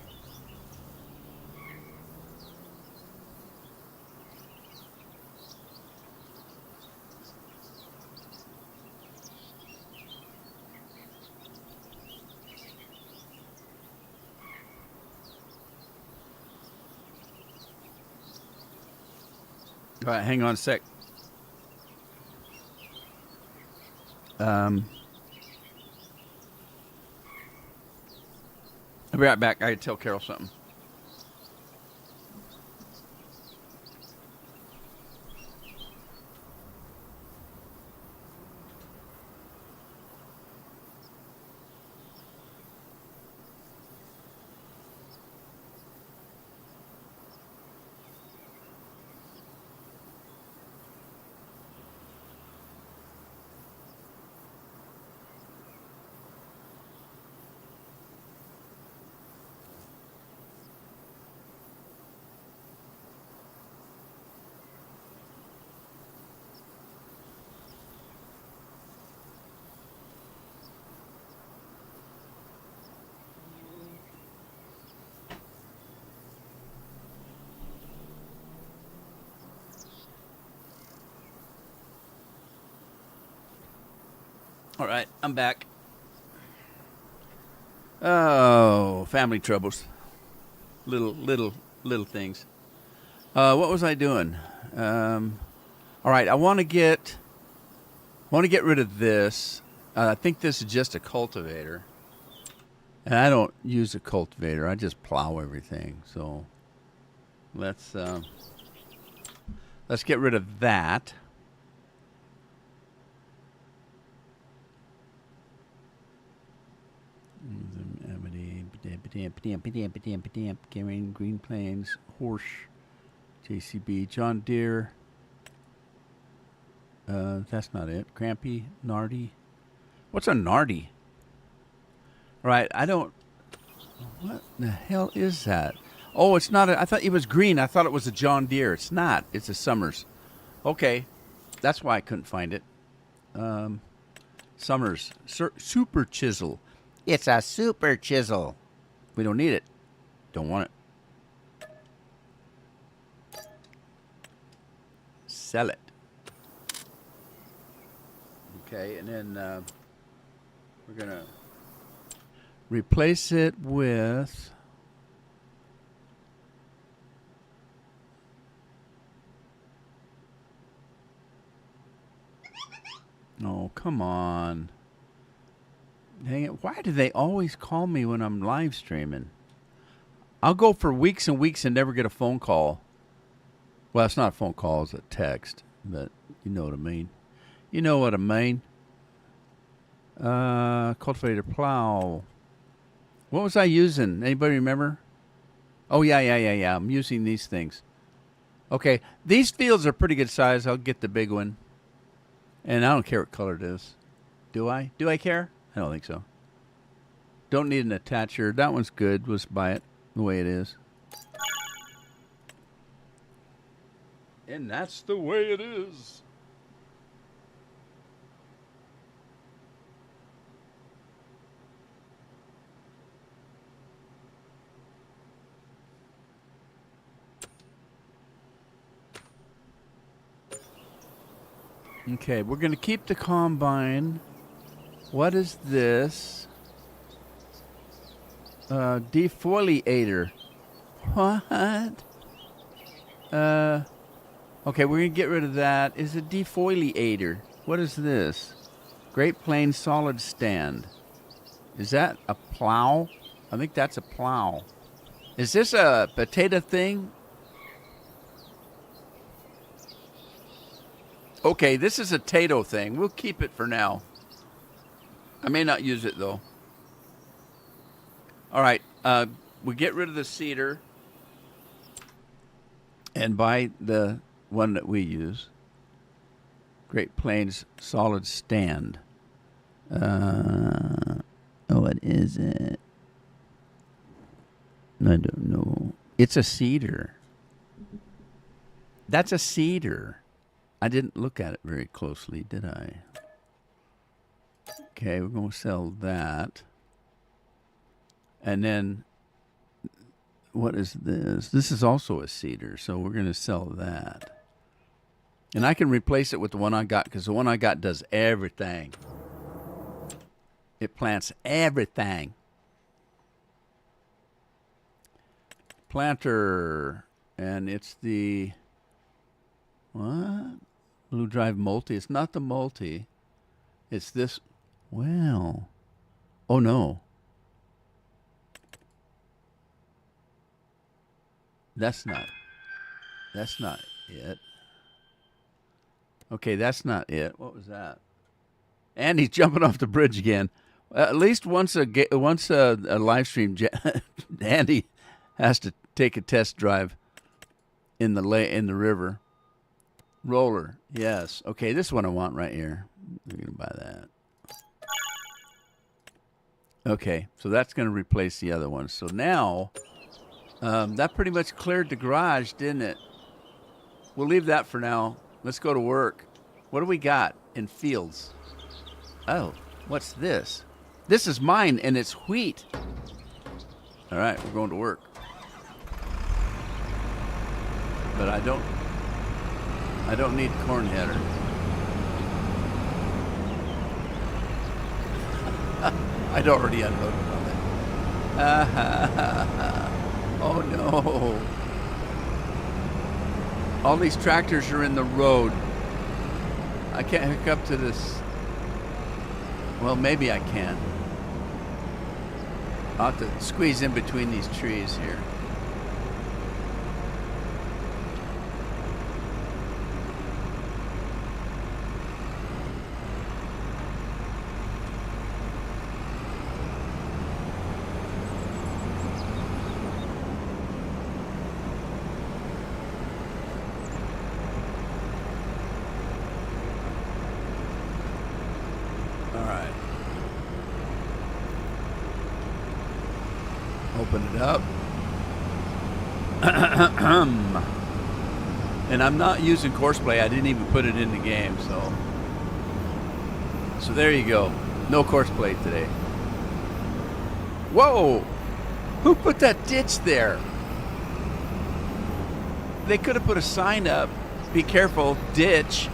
All right, hang on a sec. I'll be right back. I gotta tell Carol something. All right, I'm back. Oh, family troubles. Little things. What was I doing? All right, I want to get rid of this. I think this is just a cultivator, and I don't use a cultivator. I just plow everything. So let's get rid of that. Green Plains, Horse, JCB, John Deere. That's not it. Crampy, Nardi. What's a Nardi? Right, I don't. What the hell is that? Oh, it's not. I thought it was green. I thought it was a John Deere. It's not. It's a Summers. Okay, that's why I couldn't find it. Summers Super Chisel. It's a Super Chisel. We don't need it. Don't want it. Sell it. Okay, and then we're going to replace it with oh, come on. Dang it. Why do they always call me when I'm live streaming? I'll go for weeks and weeks and never get a phone call. Well, it's not a phone call, it's a text, but you know what I mean. You know what I mean. Cultivator plow. What was I using? Anybody remember? Oh, yeah. I'm using these things. Okay, these fields are pretty good size. I'll get the big one. And I don't care what color it is. Do I? Do I care? I don't think so. Don't need an attacher. That one's good. Let's buy it the way it is. And that's the way it is. Okay, we're going to keep the combine. What is this? Defoliator. What? Okay, we're going to get rid of that. Is a defoliator. What is this? Great Plains Solid Stand. Is that a plow? I think that's a plow. Is this a potato thing? Okay, this is a tato thing. We'll keep it for now. I may not use it, though. All right, we get rid of the cedar and buy the one that we use. Great Plains Solid Stand. What is it? I don't know. It's a cedar. That's a cedar. I didn't look at it very closely, did I? Okay, we're going to sell that. And then, what is this? This is also a cedar, so we're going to sell that. And I can replace it with the one I got, because the one I got does everything. It plants everything. Planter, and it's the, what? Blue Drive Multi. It's not the Multi. It's this. Well. Oh, no. That's not it. Okay, that's not it. What was that? And he's jumping off the bridge again. At least once a live stream, Andy has to take a test drive in the river. Roller, yes. Okay, this one I want right here. We're going to buy that. Okay, so that's going to replace the other one. So now, that pretty much cleared the garage, didn't it? We'll leave that for now. Let's go to work. What do we got in fields? Oh, what's this? This is mine, and it's wheat. All right, we're going to work. But I don't need corn header. I'd already unloaded on it. Oh no. All these tractors are in the road. I can't hook up to this. Well, maybe I can. I'll have to squeeze in between these trees here. Open it up. And I'm not using Courseplay. I didn't even put it in the game, so there you go. No Courseplay today. Whoa! Who put that ditch there? They could have put a sign up. Be careful, ditch.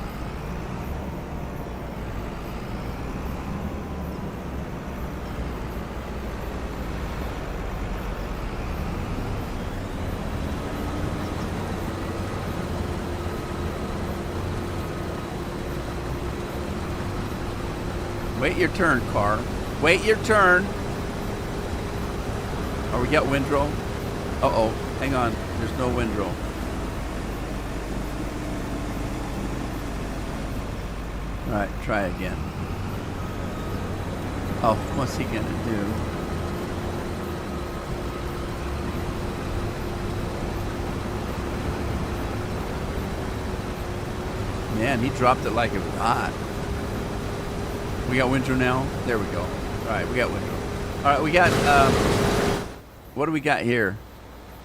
Wait your turn, car. Wait your turn. Oh, we got windrow. Uh-oh. Hang on. There's no windrow. All right, try again. Oh, what's he gonna do? Man, he dropped it like it was hot. We got windrow now? There we go. All right, we got windrow. All right, we got, what do we got here?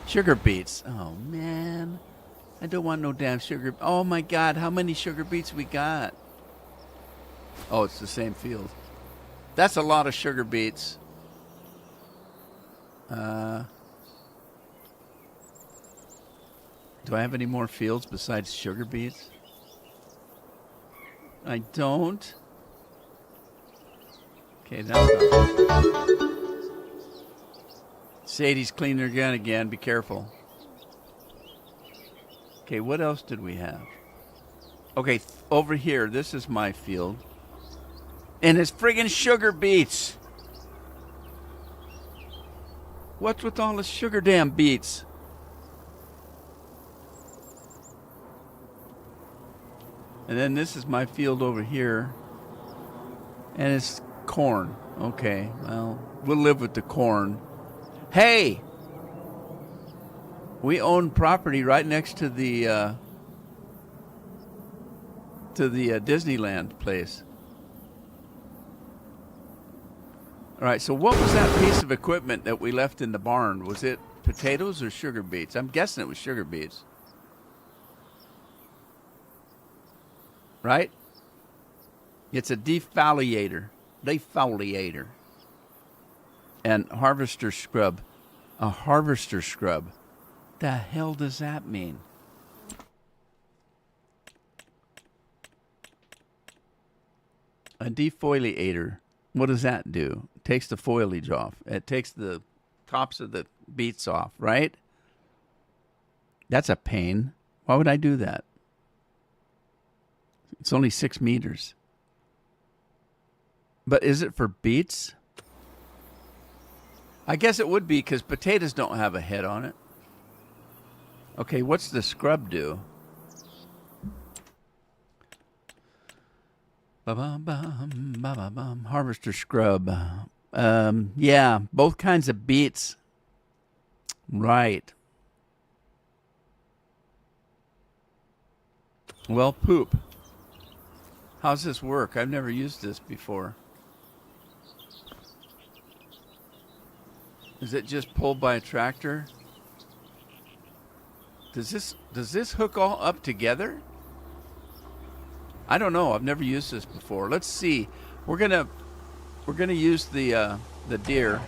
Sugar beets. Oh, man. I don't want no damn sugar. Oh, my God. How many sugar beets we got? Oh, it's the same field. That's a lot of sugar beets. Do I have any more fields besides sugar beets? I don't. Okay, that's not. Sadie's cleaning her gun again. Be careful. Okay, what else did we have? Okay, over here, this is my field. And it's friggin' sugar beets. What's with all the sugar damn beets? And then this is my field over here. And it's corn. Okay, well, we'll live with the corn. Hey! We own property right next to the Disneyland place. All right, so what was that piece of equipment that we left in the barn? Was it potatoes or sugar beets? I'm guessing it was sugar beets. Right? It's a defoliator. Defoliator. And harvester scrub. A harvester scrub. The hell does that mean? A defoliator. What does that do? It takes the foliage off. It takes the tops of the beets off, right? That's a pain. Why would I do that? It's only 6 meters. But is it for beets? I guess it would be because potatoes don't have a head on it. Okay, what's the scrub do? Ba-bum-bum, ba-ba-bum. Harvester scrub. Yeah, both kinds of beets. Right. Well, poop. How's this work? I've never used this before. Is it just pulled by a tractor? Does this hook all up together? I don't know. I've never used this before. Let's see. We're gonna use the deer.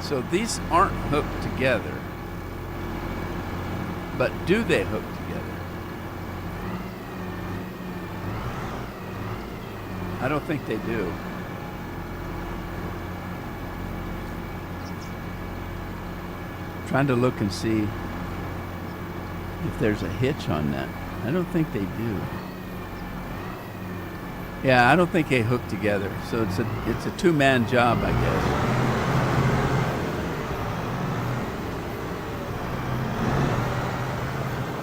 So these aren't hooked together. But do they hook together? I don't think they do. Trying to look and see if there's a hitch on that. I don't think they do. Yeah, I don't think they hook together. So it's a two-man job, I guess.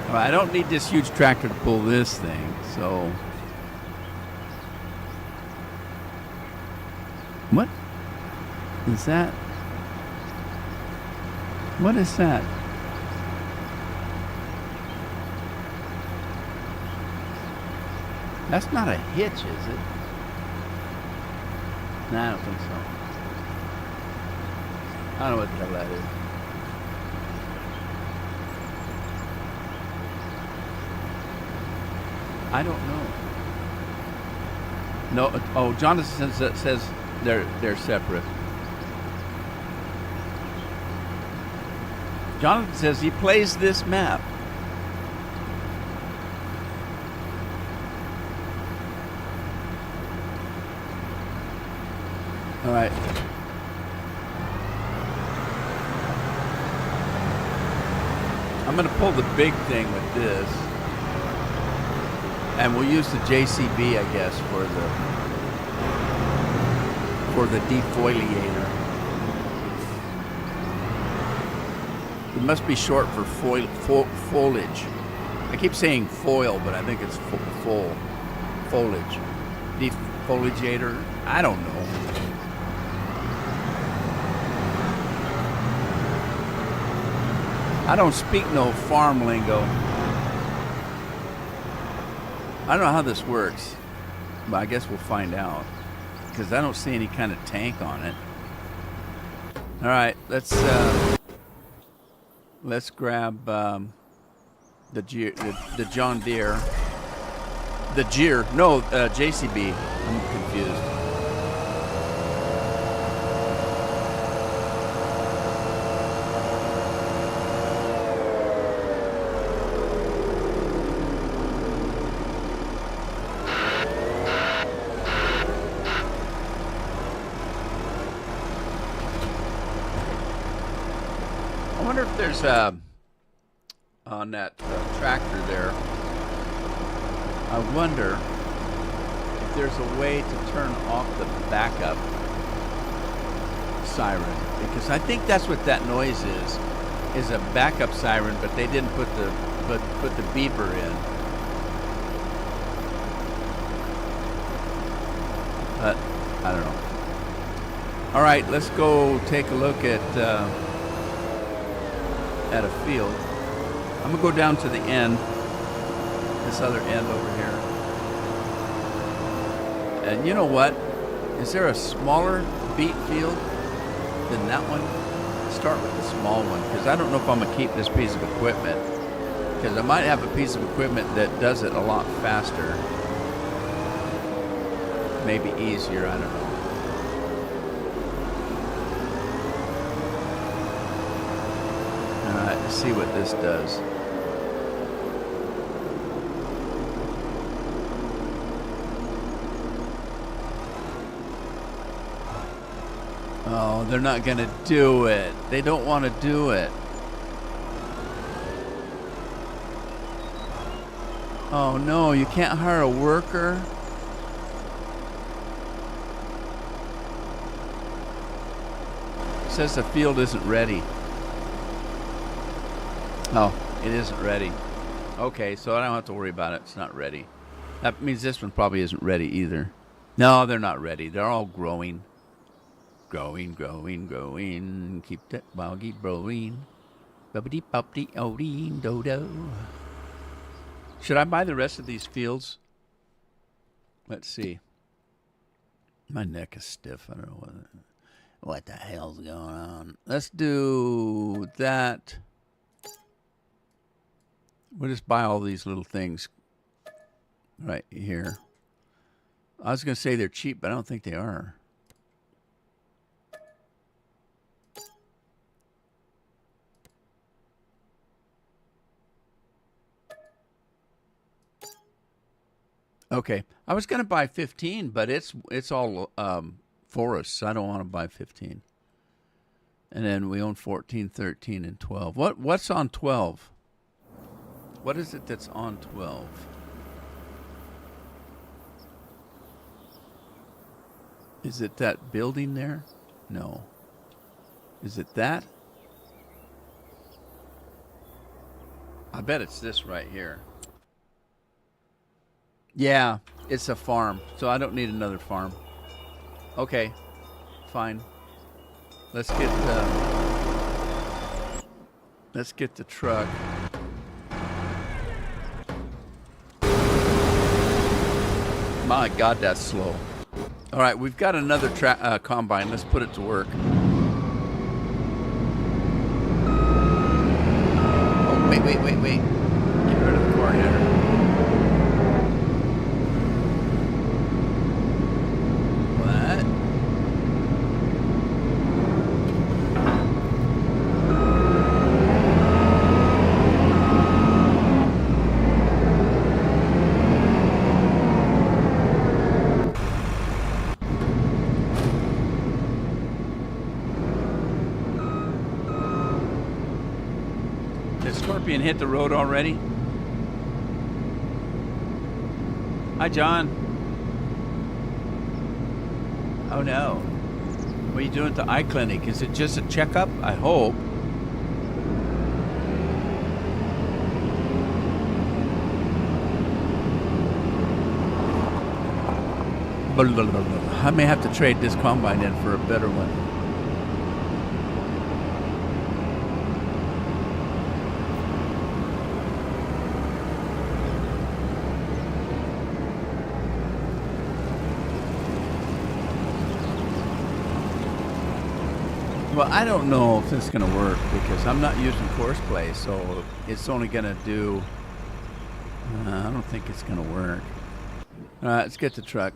Well, I don't need this huge tractor to pull this thing, so. What is that? What is that? That's not a hitch, is it? No, I don't think so. I don't know what the hell that is. I don't know. No. Oh, Jonathan says they're separate. Jonathan says he plays this map. All right. I'm going to pull the big thing with this. And we'll use the JCB, I guess, for the defoliator. It must be short for foliage. I keep saying foil, but I think it's foliage. Defoliator? I don't know. I don't speak no farm lingo. I don't know how this works, but I guess we'll find out because I don't see any kind of tank on it. All right, let's grab the John Deere, the Jeer. No, JCB. I'm confused. I wonder if there's on that tractor there. I wonder if there's a way to turn off the backup siren, because I think that's what that noise is a backup siren, but they didn't put the beeper in. But I don't know. All right, let's go take a look at a field. I'm gonna go down to the end, this other end over here. And you know what? Is there a smaller beet field than that one? Start with the small one, because I don't know if I'm gonna keep this piece of equipment, because I might have a piece of equipment that does it a lot faster, maybe easier, I don't know. Let's see what this does. Oh, they're not going to do it. They don't want to do it. Oh no, you can't hire a worker? It says the field isn't ready. Oh, it isn't ready. Okay, so I don't have to worry about it. It's not ready. That means this one probably isn't ready either. No, they're not ready. They're all growing. Growing. Keep that boggy growing. Bubbity-bubbity-o-dee-do-do. Should I buy the rest of these fields? Let's see. My neck is stiff. I don't know what the hell's going on. Let's do that. We'll just buy all these little things right here. I was going to say they're cheap, but I don't think they are. Okay. I was going to buy 15, but it's all forests. I don't want to buy 15. And then we own 14, 13, and 12. What's on 12? What is it that's on 12? Is it that building there? No. Is it that? I bet it's this right here. Yeah, it's a farm, so I don't need another farm. Okay, fine. Let's get the truck. My God, that's slow. All right, we've got another combine. Let's put it to work. Oh, wait. Get rid of the corn header. What? Did Scorpion hit the road already? Hi, John. Oh no. What are you doing at the eye clinic? Is it just a checkup? I hope. I may have to trade this combine in for a better one. Well, I don't know if this is going to work because I'm not using course play, so it's only going to do... I don't think it's going to work. All right, let's get the truck.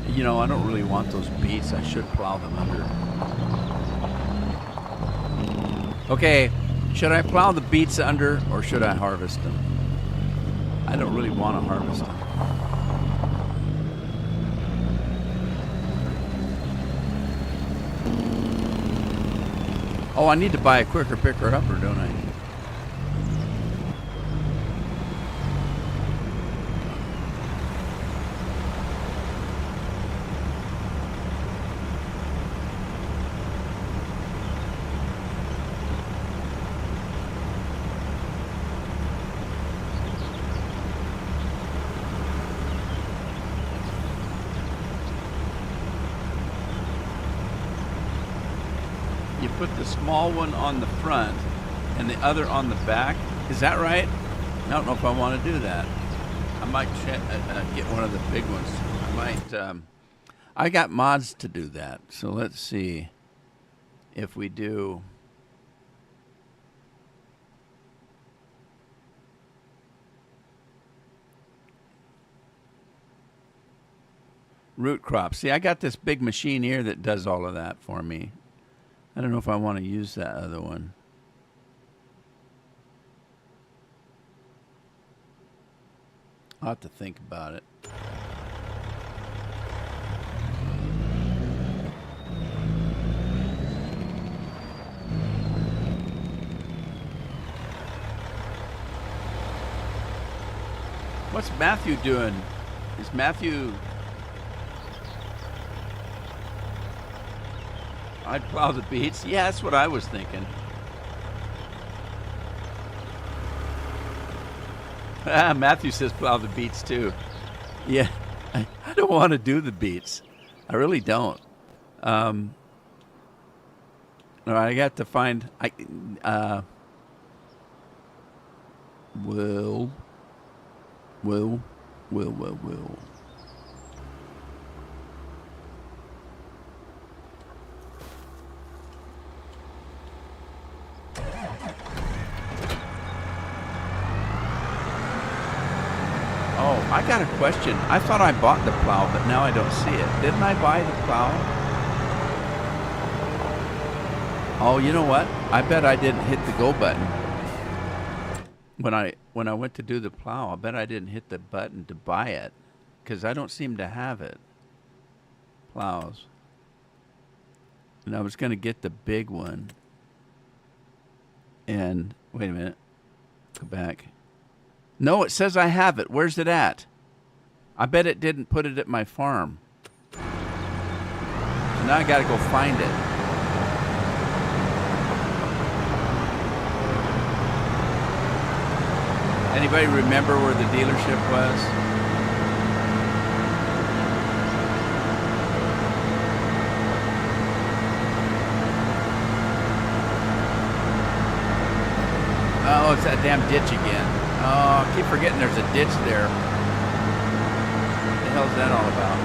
You know, I don't really want those beets. I should plow them under. Okay, should I plow the beets under or should I harvest them? I don't really want to harvest them. Oh, I need to buy a quicker picker upper, don't I? You put the small one on the front and the other on the back. Is that right? I don't know if I want to do that. I might get one of the big ones. I might. I got mods to do that. So let's see if we do. Root crop. See, I got this big machine here that does all of that for me. I don't know if I want to use that other one. I'll have to think about it. What's Matthew doing? Is Matthew... I'd plow the beets. Yeah, that's what I was thinking. Matthew says plow the beets too. Yeah, I don't want to do the beets. I really don't. All right, I got to find. Will. Oh, I got a question. I thought I bought the plow, but now I don't see it. Didn't I buy the plow? Oh, you know what? I bet I didn't hit the go button. When I went to do the plow, I bet I didn't hit the button to buy it because I don't seem to have it. Plows. And I was going to get the big one. And wait a minute. Go back. No, it says I have it. Where's it at? I bet it didn't put it at my farm. So now I got to go find it. Anybody remember where the dealership was? Oh, it's that damn ditch again. Oh, I keep forgetting there's a ditch there. What the hell's that all about?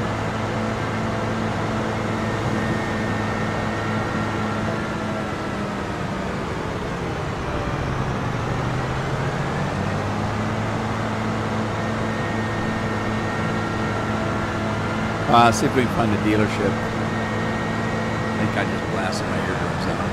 See if we can find a dealership. I think I just blasted my eardrums out.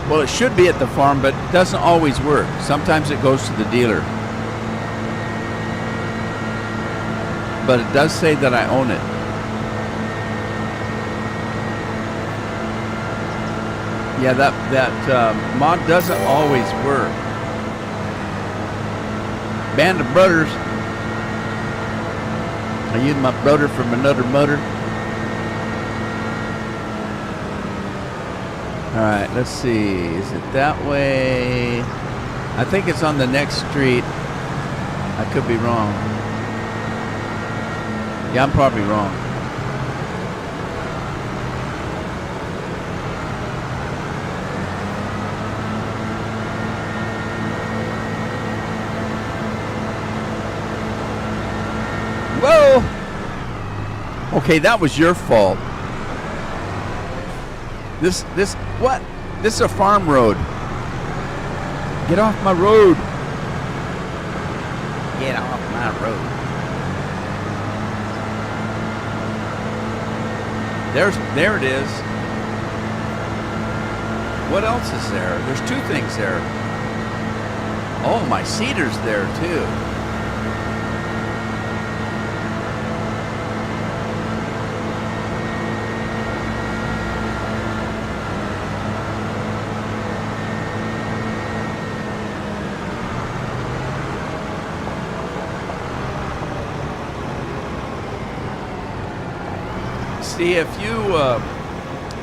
Well, it should be at the farm, but it doesn't always work. Sometimes it goes to the dealer. But it does say that I own it. Yeah, that mod doesn't always work. Band of brothers. Are you my brother from another mother? All right, let's see. Is it that way? I think it's on the next street. I could be wrong. Yeah, I'm probably wrong. Whoa! Okay, that was your fault. This, what? This is a farm road. Get off my road. Get off my road. There it is. What else is there? There's two things there. Oh, my cedar's there too. See, if you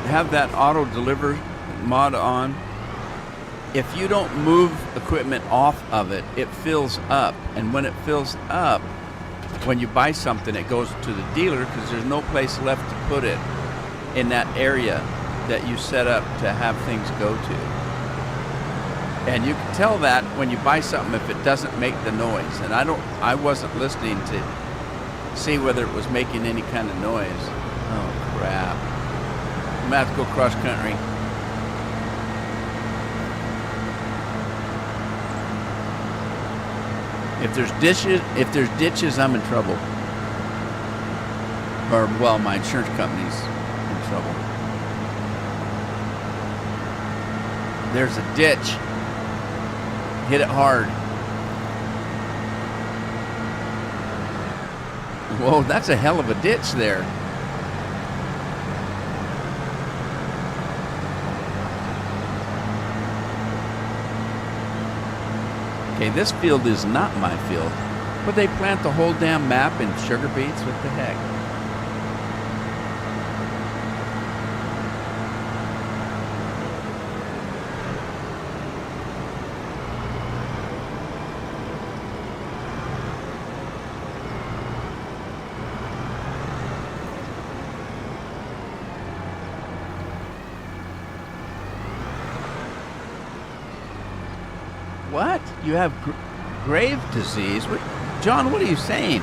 have that auto deliver mod on, if you don't move equipment off of it, it fills up. And when it fills up, when you buy something, it goes to the dealer because there's no place left to put it in that area that you set up to have things go to. And you can tell that when you buy something if it doesn't make the noise. And I wasn't listening to see whether it was making any kind of noise. Oh, crap. I'm going to have to go cross country. If there's ditches, I'm in trouble. Or, well, my insurance company's in trouble. There's a ditch. Hit it hard. Whoa, that's a hell of a ditch there. Okay, this field is not my field, but they plant the whole damn map in sugar beets. What the heck? What? You have grave disease? What? John, what are you saying?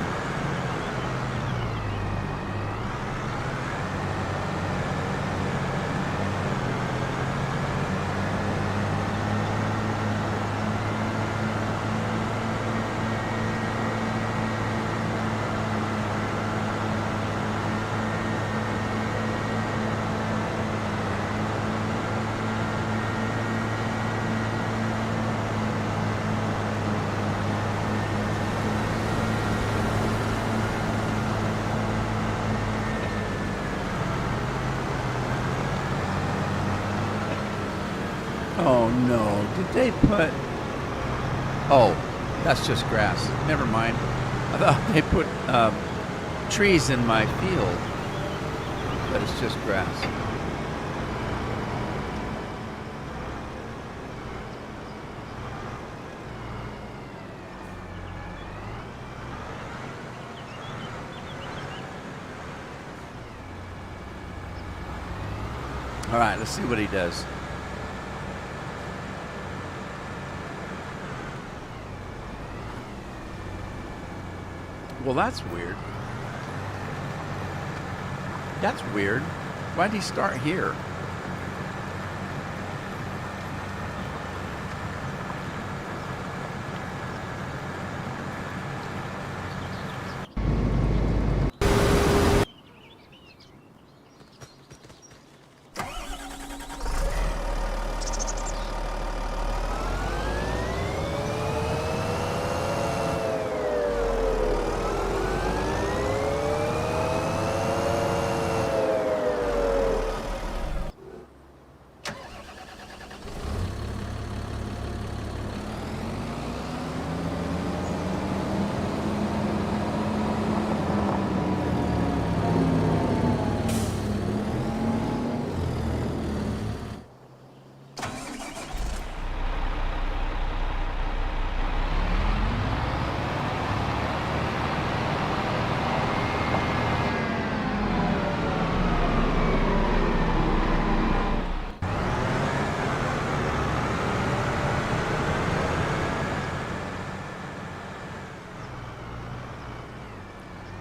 Oh no, did they put... Oh, that's just grass. Never mind. I thought they put trees in my field, but it's just grass. All right, let's see what he does. Well, that's weird. That's weird. Why'd he start here?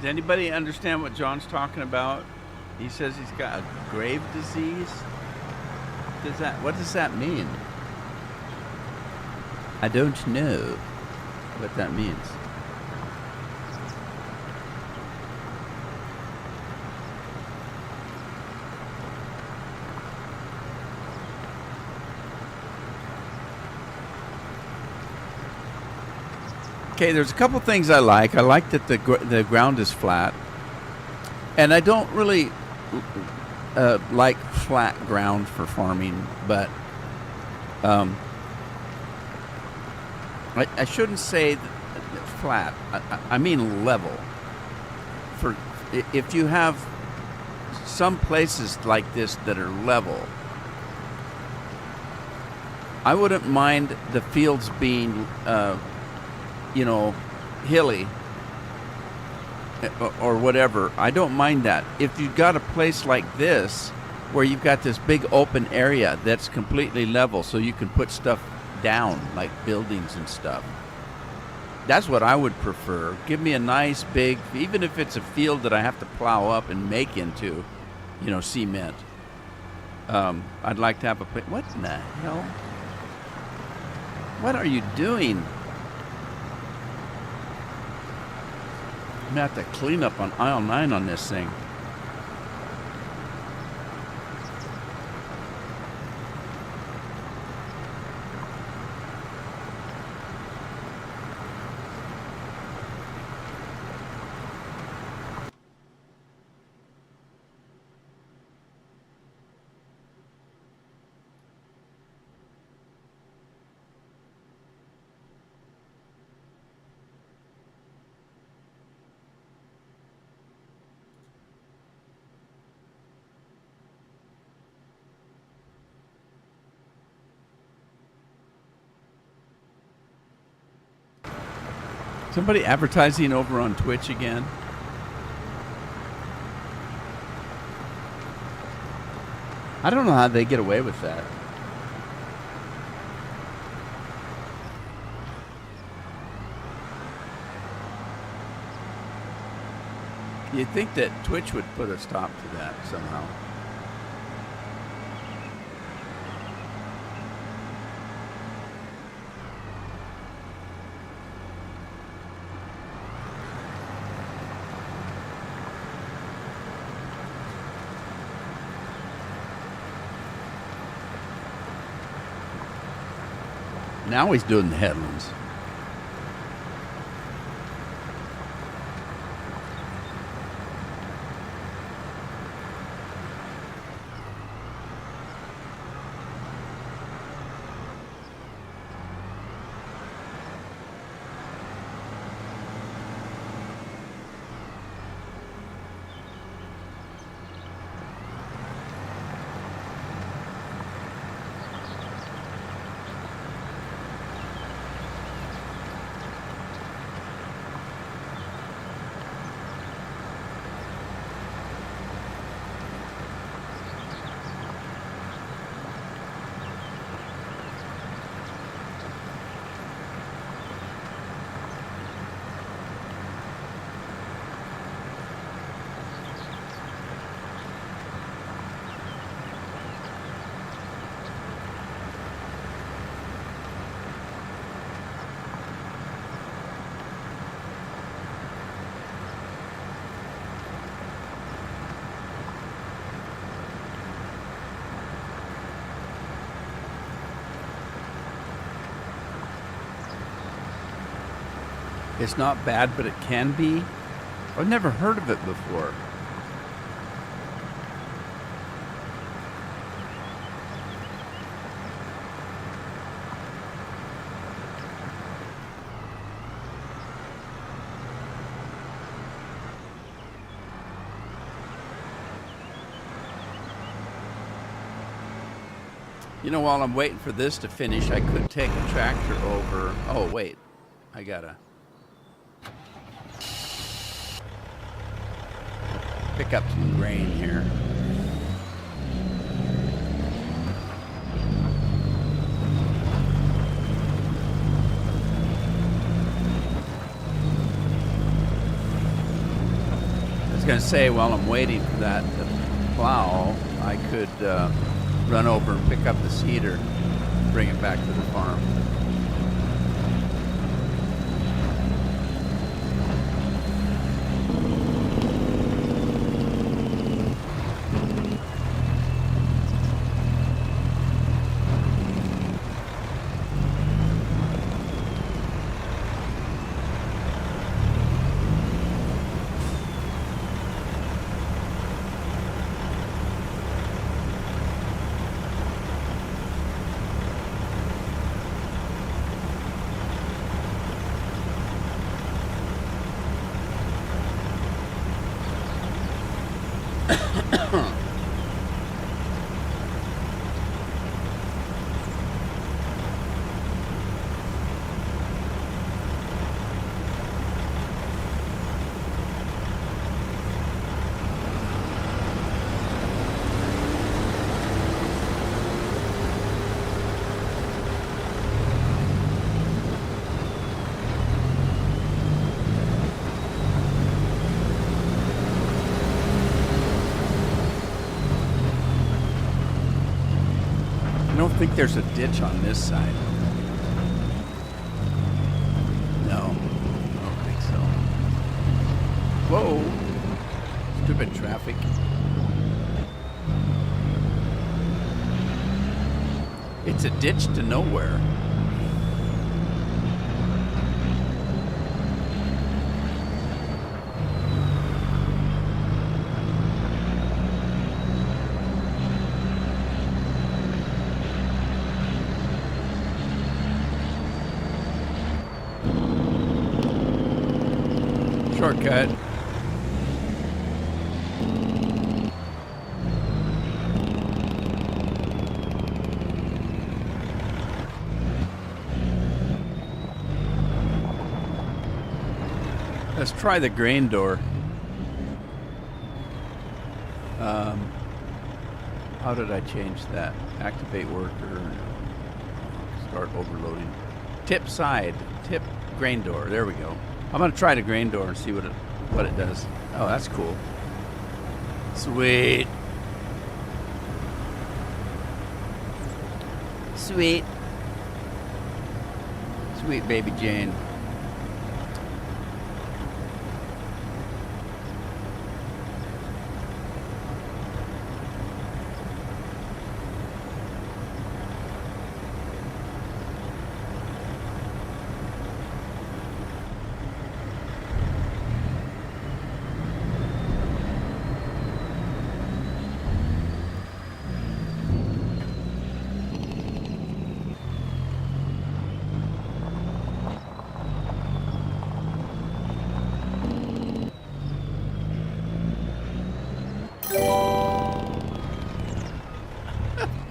Does anybody understand what John's talking about? He says he's got a grave disease. What does that mean? I don't know what that means. Okay, there's a couple things I like. I like that the ground is flat, and I don't really like flat ground for farming. But I shouldn't say flat. I mean level. For if you have some places like this that are level, I wouldn't mind the fields being hilly or whatever. I don't mind that. If you've got a place like this where you've got this big open area that's completely level so you can put stuff down, like buildings and stuff, that's what I would prefer. Give me a nice big, even if it's a field that I have to plow up and make into, cement. I'd like to have a place. What in the hell? What are you doing? I'm going to have to clean up on aisle 9 on this thing. Somebody advertising over on Twitch again? I don't know how they get away with that. You'd think that Twitch would put a stop to that somehow. Now he's doing the headlands. It's not bad, but it can be. I've never heard of it before. You know, while I'm waiting for this to finish, I could take a tractor over. Oh, wait. I gotta pick up some grain here. I was gonna say, while I'm waiting for that to plow, I could run over and pick up the seeder, bring it back to the farm. I don't think there's a ditch on this side. No, I don't think so. Whoa, stupid traffic. It's a ditch to nowhere. Shortcut. Let's try the grain door. How did I change that? Activate worker. Start overloading. Tip side. Tip grain door. There we go. I'm gonna try the grain door and see what it does. Oh, that's cool. Sweet. Sweet. Sweet baby Jane.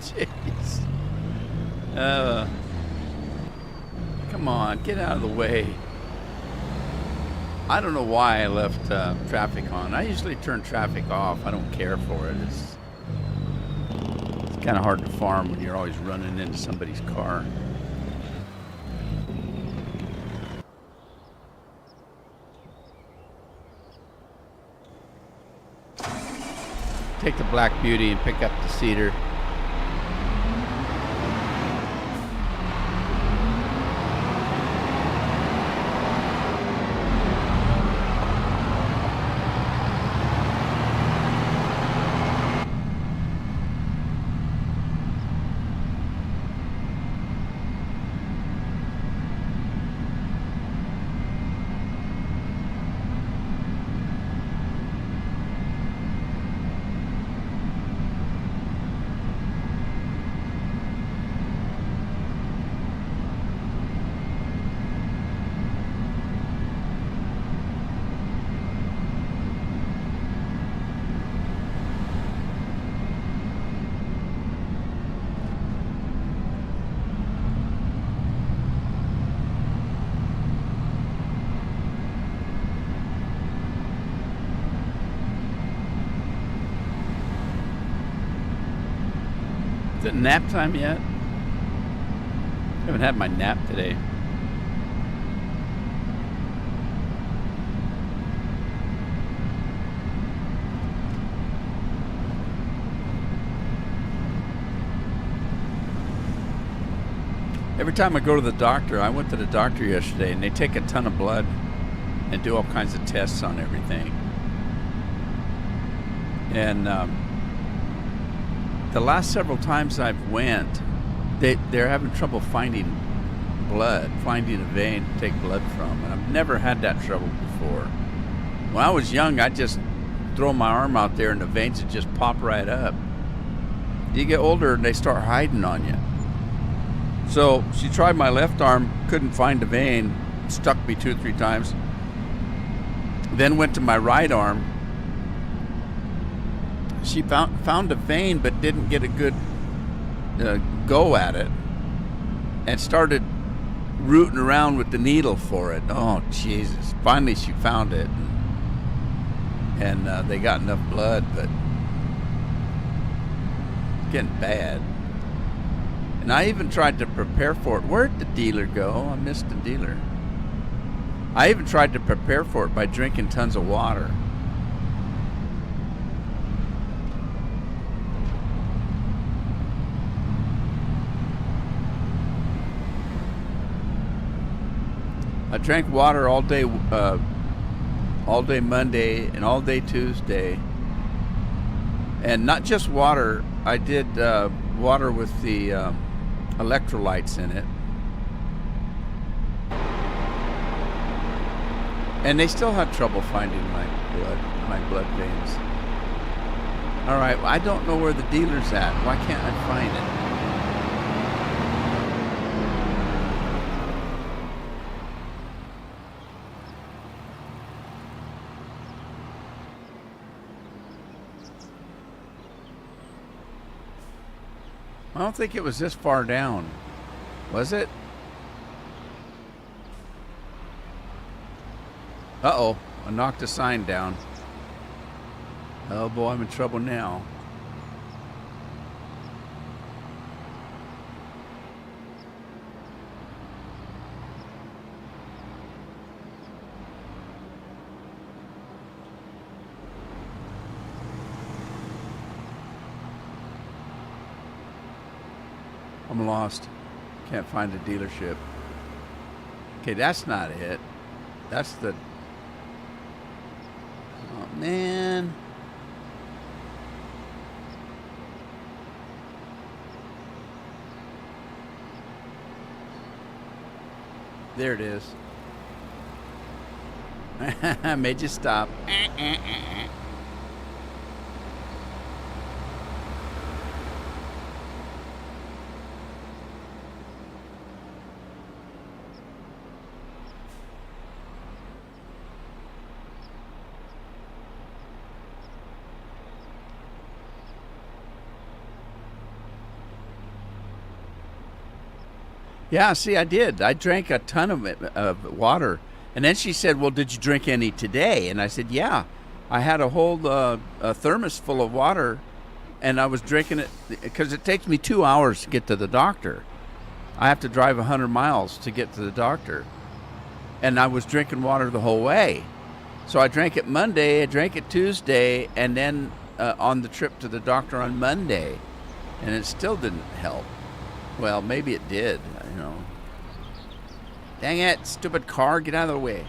Jeez. Come on, get out of the way. I don't know why I left traffic on. I usually turn traffic off. I don't care for it. It's kind of hard to farm when you're always running into somebody's car. Take the Black Beauty and pick up the cedar. it nap time yet? Haven't had my nap today. Every time I go to the doctor, I went to the doctor yesterday, and they take a ton of blood and do all kinds of tests on everything. And the last several times I've went, they're having trouble finding blood, finding a vein to take blood from. And I've never had that trouble before. When I was young, I'd just throw my arm out there and the veins would just pop right up. You get older and they start hiding on you. So she tried my left arm, couldn't find a vein, stuck me 2 or 3 times. Then went to my right arm. She found a vein but didn't get a good go at it, and started rooting around with the needle for it. Oh, Jesus. Finally she found it, and they got enough blood, but it's getting bad. And I even tried to prepare for it. Where'd the dealer go? I missed the dealer. I even tried to prepare for it by drinking tons of water. I drank water all day Monday and all day Tuesday. And not just water, I did water with the electrolytes in it. And they still had trouble finding my blood veins. All right, I don't know where the dealer's at. Why can't I find it? I don't think it was this far down. Was it? Uh-oh, I knocked a sign down. Oh boy, I'm in trouble now. I'm lost. Can't find a dealership. Okay, that's not it. That's the... Oh, man. There it is. I made you stop. Yeah, see, I did. I drank a ton of water. And then she said, well, did you drink any today? And I said, yeah. I had a whole a thermos full of water, and I was drinking it because it takes me 2 hours to get to the doctor. I have to drive 100 miles to get to the doctor. And I was drinking water the whole way. So I drank it Monday, I drank it Tuesday, and then on the trip to the doctor on Monday. And it still didn't help. Well, maybe it did, you know. Dang it, stupid car, get out of the way.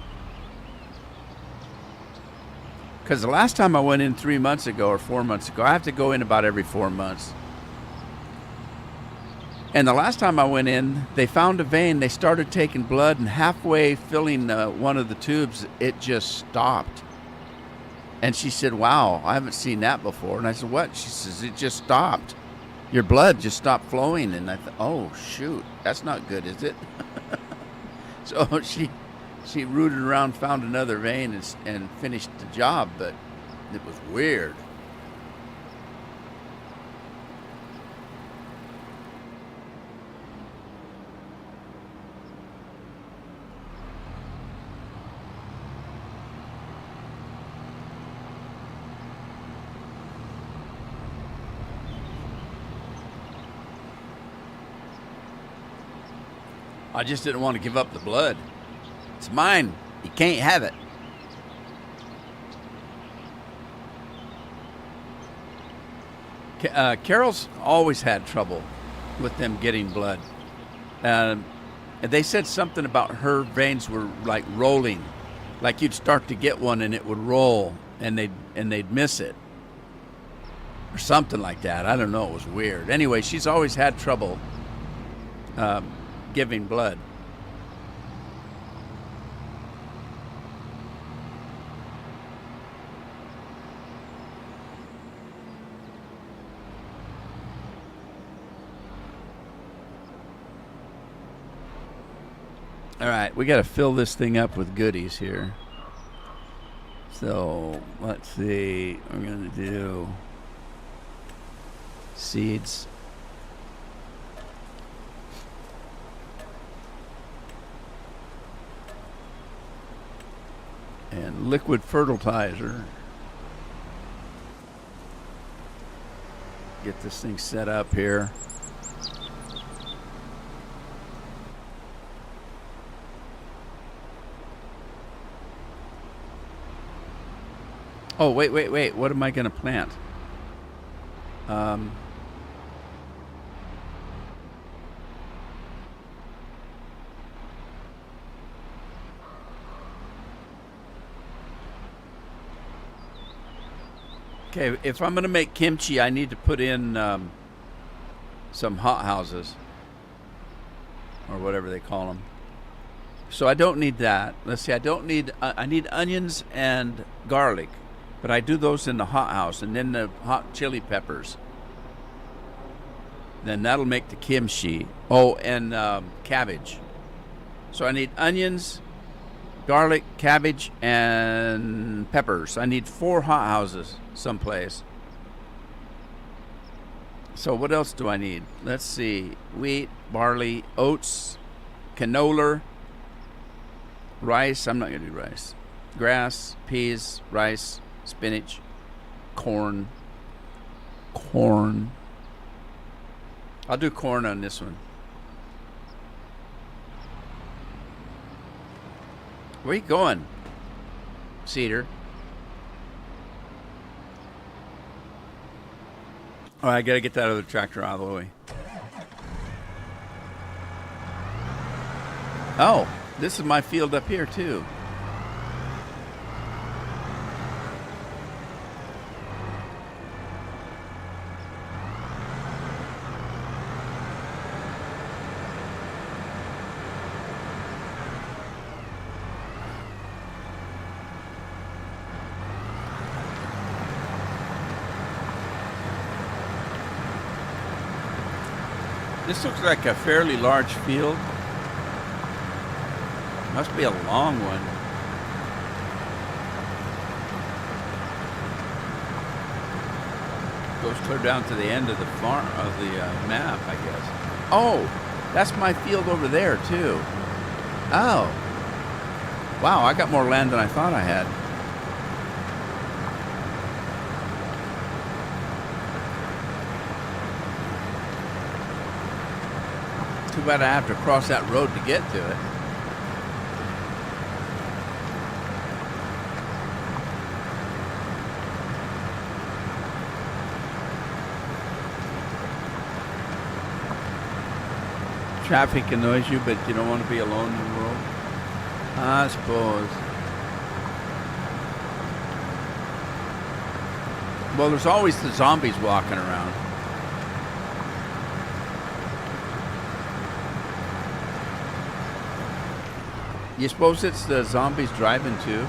Because the last time I went in 3 months ago or 4 months ago, I have to go in about every 4 months. And the last time I went in, they found a vein, they started taking blood, and halfway filling one of the tubes, it just stopped. And she said, wow, I haven't seen that before. And I said, what? She says, it just stopped. Your blood just stopped flowing. And I thought, oh, shoot, that's not good, is it? So she rooted around, found another vein, and finished the job, but it was weird. I just didn't want to give up the blood. It's mine. You can't have it. Carol's always had trouble with them getting blood. And they said something about her veins were like rolling. Like you'd start to get one and it would roll and they'd miss it. Or something like that. I don't know. It was weird. Anyway, she's always had trouble giving blood. All right, we got to fill this thing up with goodies here. So let's see. We're going to do seeds. And liquid fertilizer. Get this thing set up here. Oh, wait. What am I going to plant? Okay, if I'm going to make kimchi, I need to put in some hot houses. Or whatever they call them. So I don't need that. Let's see, I need onions and garlic. But I do those in the hot house, and then the hot chili peppers. Then that'll make the kimchi. Oh, and cabbage. So I need onions, garlic, cabbage, and peppers. I need 4 hot houses someplace. So what else do I need? Let's see. Wheat, barley, oats, canola, rice. I'm not going to do rice. Grass, peas, rice, spinach, corn. I'll do corn on this one. Where you going, Cedar? Oh, I gotta get that other tractor out of the way. Oh, this is my field up here too. This looks like a fairly large field. Must be a long one. Goes clear down to the end of the farm of the map, I guess. Oh, that's my field over there too. Oh, wow! I got more land than I thought I had. Too bad I have to cross that road to get to it. Traffic annoys you, but you don't want to be alone in the world? I suppose. Well, there's always the zombies walking around. You suppose it's the zombies driving too?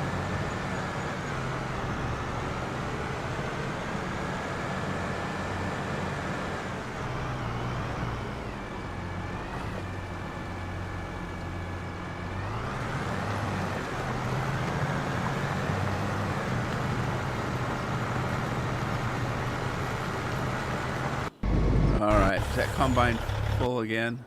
All right, is that combine full again?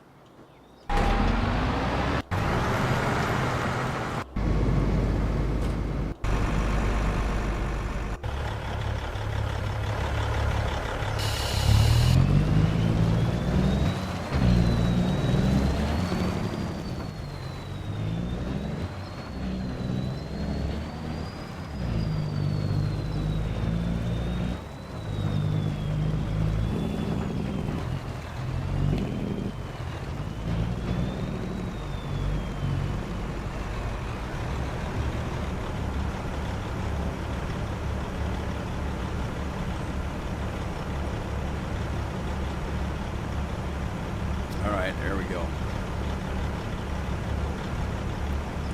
right, there we go.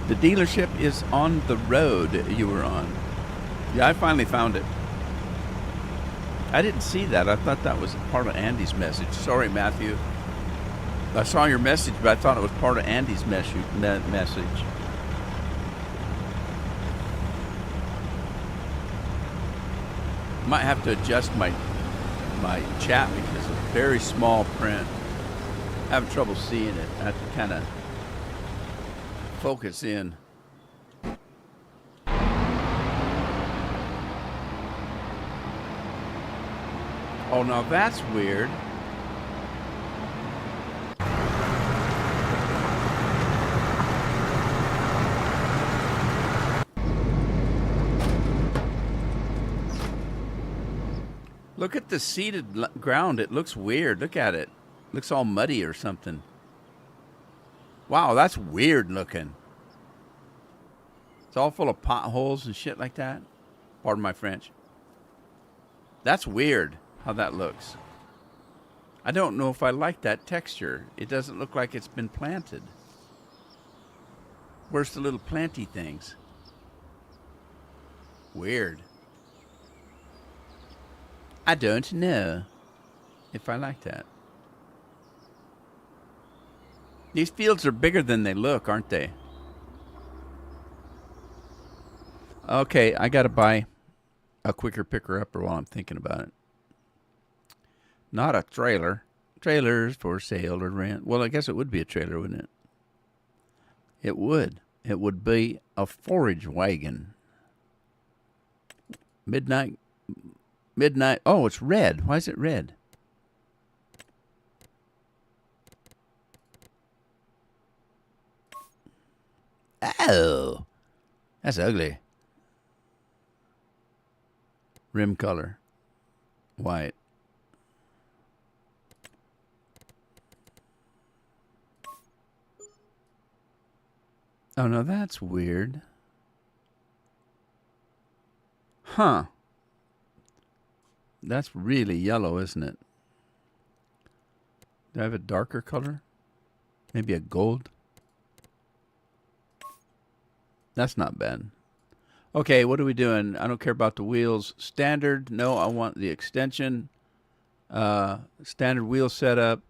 The dealership is on the road you were on. Yeah, I finally found it. I didn't see that. I thought that was part of Andy's message. Sorry, Matthew. I saw your message, but I thought it was part of Andy's message. Might have to adjust my chat because it's very small print. I have trouble seeing it. I have to kind of focus in. Oh, now that's weird. Look at the seeded ground. It looks weird. Look at it. Looks all muddy or something. Wow, that's weird looking. It's all full of potholes and shit like that. Pardon my French. That's weird how that looks. I don't know if I like that texture. It doesn't look like it's been planted. Where's the little planty things? Weird. I don't know if I like that. These fields are bigger than they look, aren't they? Okay, I gotta buy a quicker picker-upper while I'm thinking about it. Not a trailer. Trailers for sale or rent. Well, I guess it would be a trailer, wouldn't it? It would. It would be a forage wagon. Midnight. Oh, it's red. Why is it red? Oh, that's ugly. Rim color. White. Oh, no, that's weird. Huh. That's really yellow, isn't it? Do I have a darker color? Maybe a gold? That's not bad. Okay, what are we doing? I don't care about the wheels. Standard. No, I want the extension. Standard wheel setup.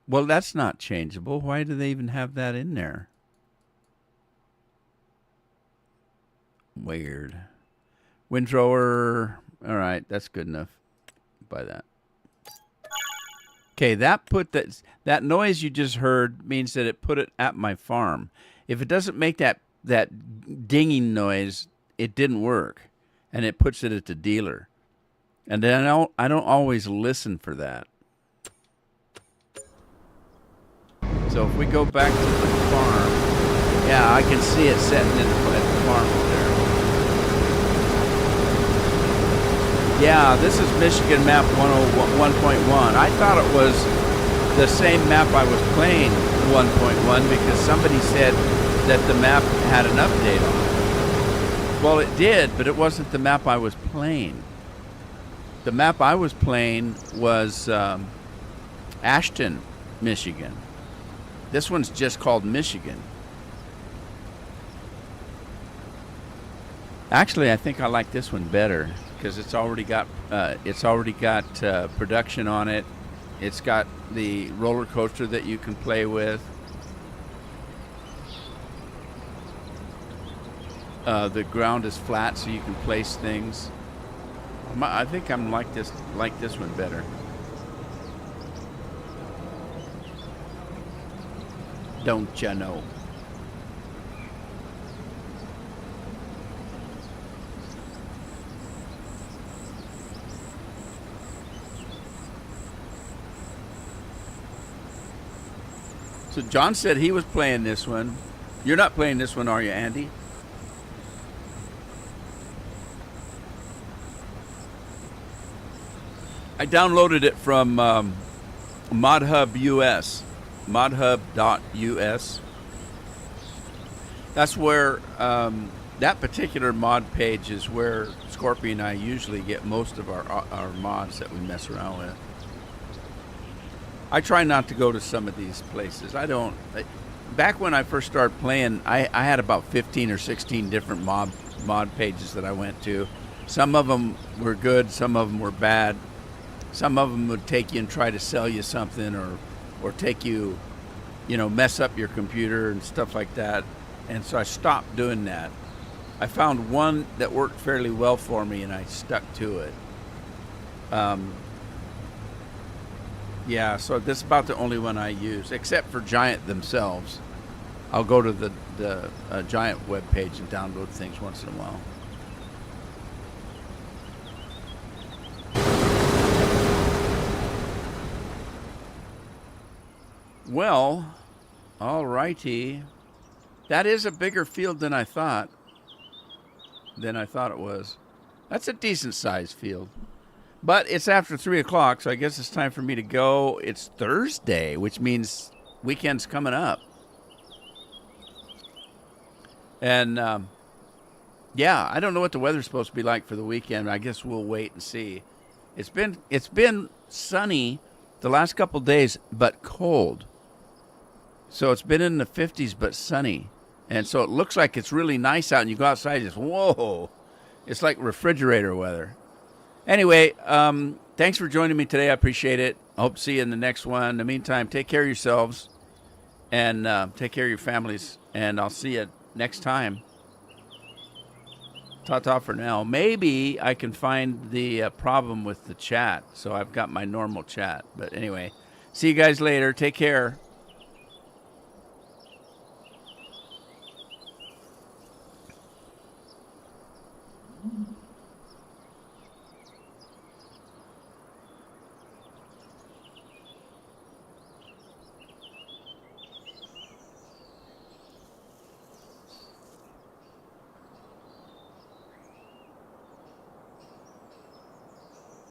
Well, that's not changeable. Why do they even have that in there? Weird. Windrower. All right, that's good enough. Buy that. Okay, that noise you just heard means that it put it at my farm. If it doesn't make that dinging noise, it didn't work, and it puts it at the dealer. And then I don't always listen for that. So if we go back to the farm, yeah, I can see it setting at the farm over there. Yeah, this is Michigan map 101.1. I thought it was the same map I was playing 1.1 because somebody said that the map had an update on it. Well, it did, but it wasn't the map I was playing. The map I was playing was Ashton, Michigan. This one's just called Michigan. Actually, I think I like this one better because it's already got production on it. It's got the roller coaster that you can play with. The ground is flat, so you can place things. I think I'm like this one better. Don't you know? So John said he was playing this one. You're not playing this one, are you, Andy? I downloaded it from ModHub US. modhub.us. That's where that particular mod page is where Scorpio and I usually get most of our mods that we mess around with. I try not to go to some of these places. I don't. Back when I first started playing, I had about 15 or 16 different mod pages that I went to. Some of them were good, some of them were bad. Some of them would take you and try to sell you something, or take you, mess up your computer and stuff like that. And so I stopped doing that. I found one that worked fairly well for me, and I stuck to it. Yeah, so this is about the only one I use, except for Giant themselves. I'll go to the Giant web page and download things once in a while. Well, all righty. That is a bigger field than I thought. It was. That's a decent sized field. But it's after 3 o'clock, so I guess it's time for me to go. It's Thursday, which means weekend's coming up. And, yeah, I don't know what the weather's supposed to be like for the weekend. I guess we'll wait and see. It's been sunny the last couple days, but cold. So it's been in the 50s, but sunny. And so it looks like it's really nice out, and you go outside and just, whoa. It's like refrigerator weather. Anyway, thanks for joining me today. I appreciate it. I hope to see you in the next one. In the meantime, take care of yourselves and take care of your families. And I'll see you next time. Ta-ta for now. Maybe I can find the problem with the chat. So I've got my normal chat. But anyway, see you guys later. Take care.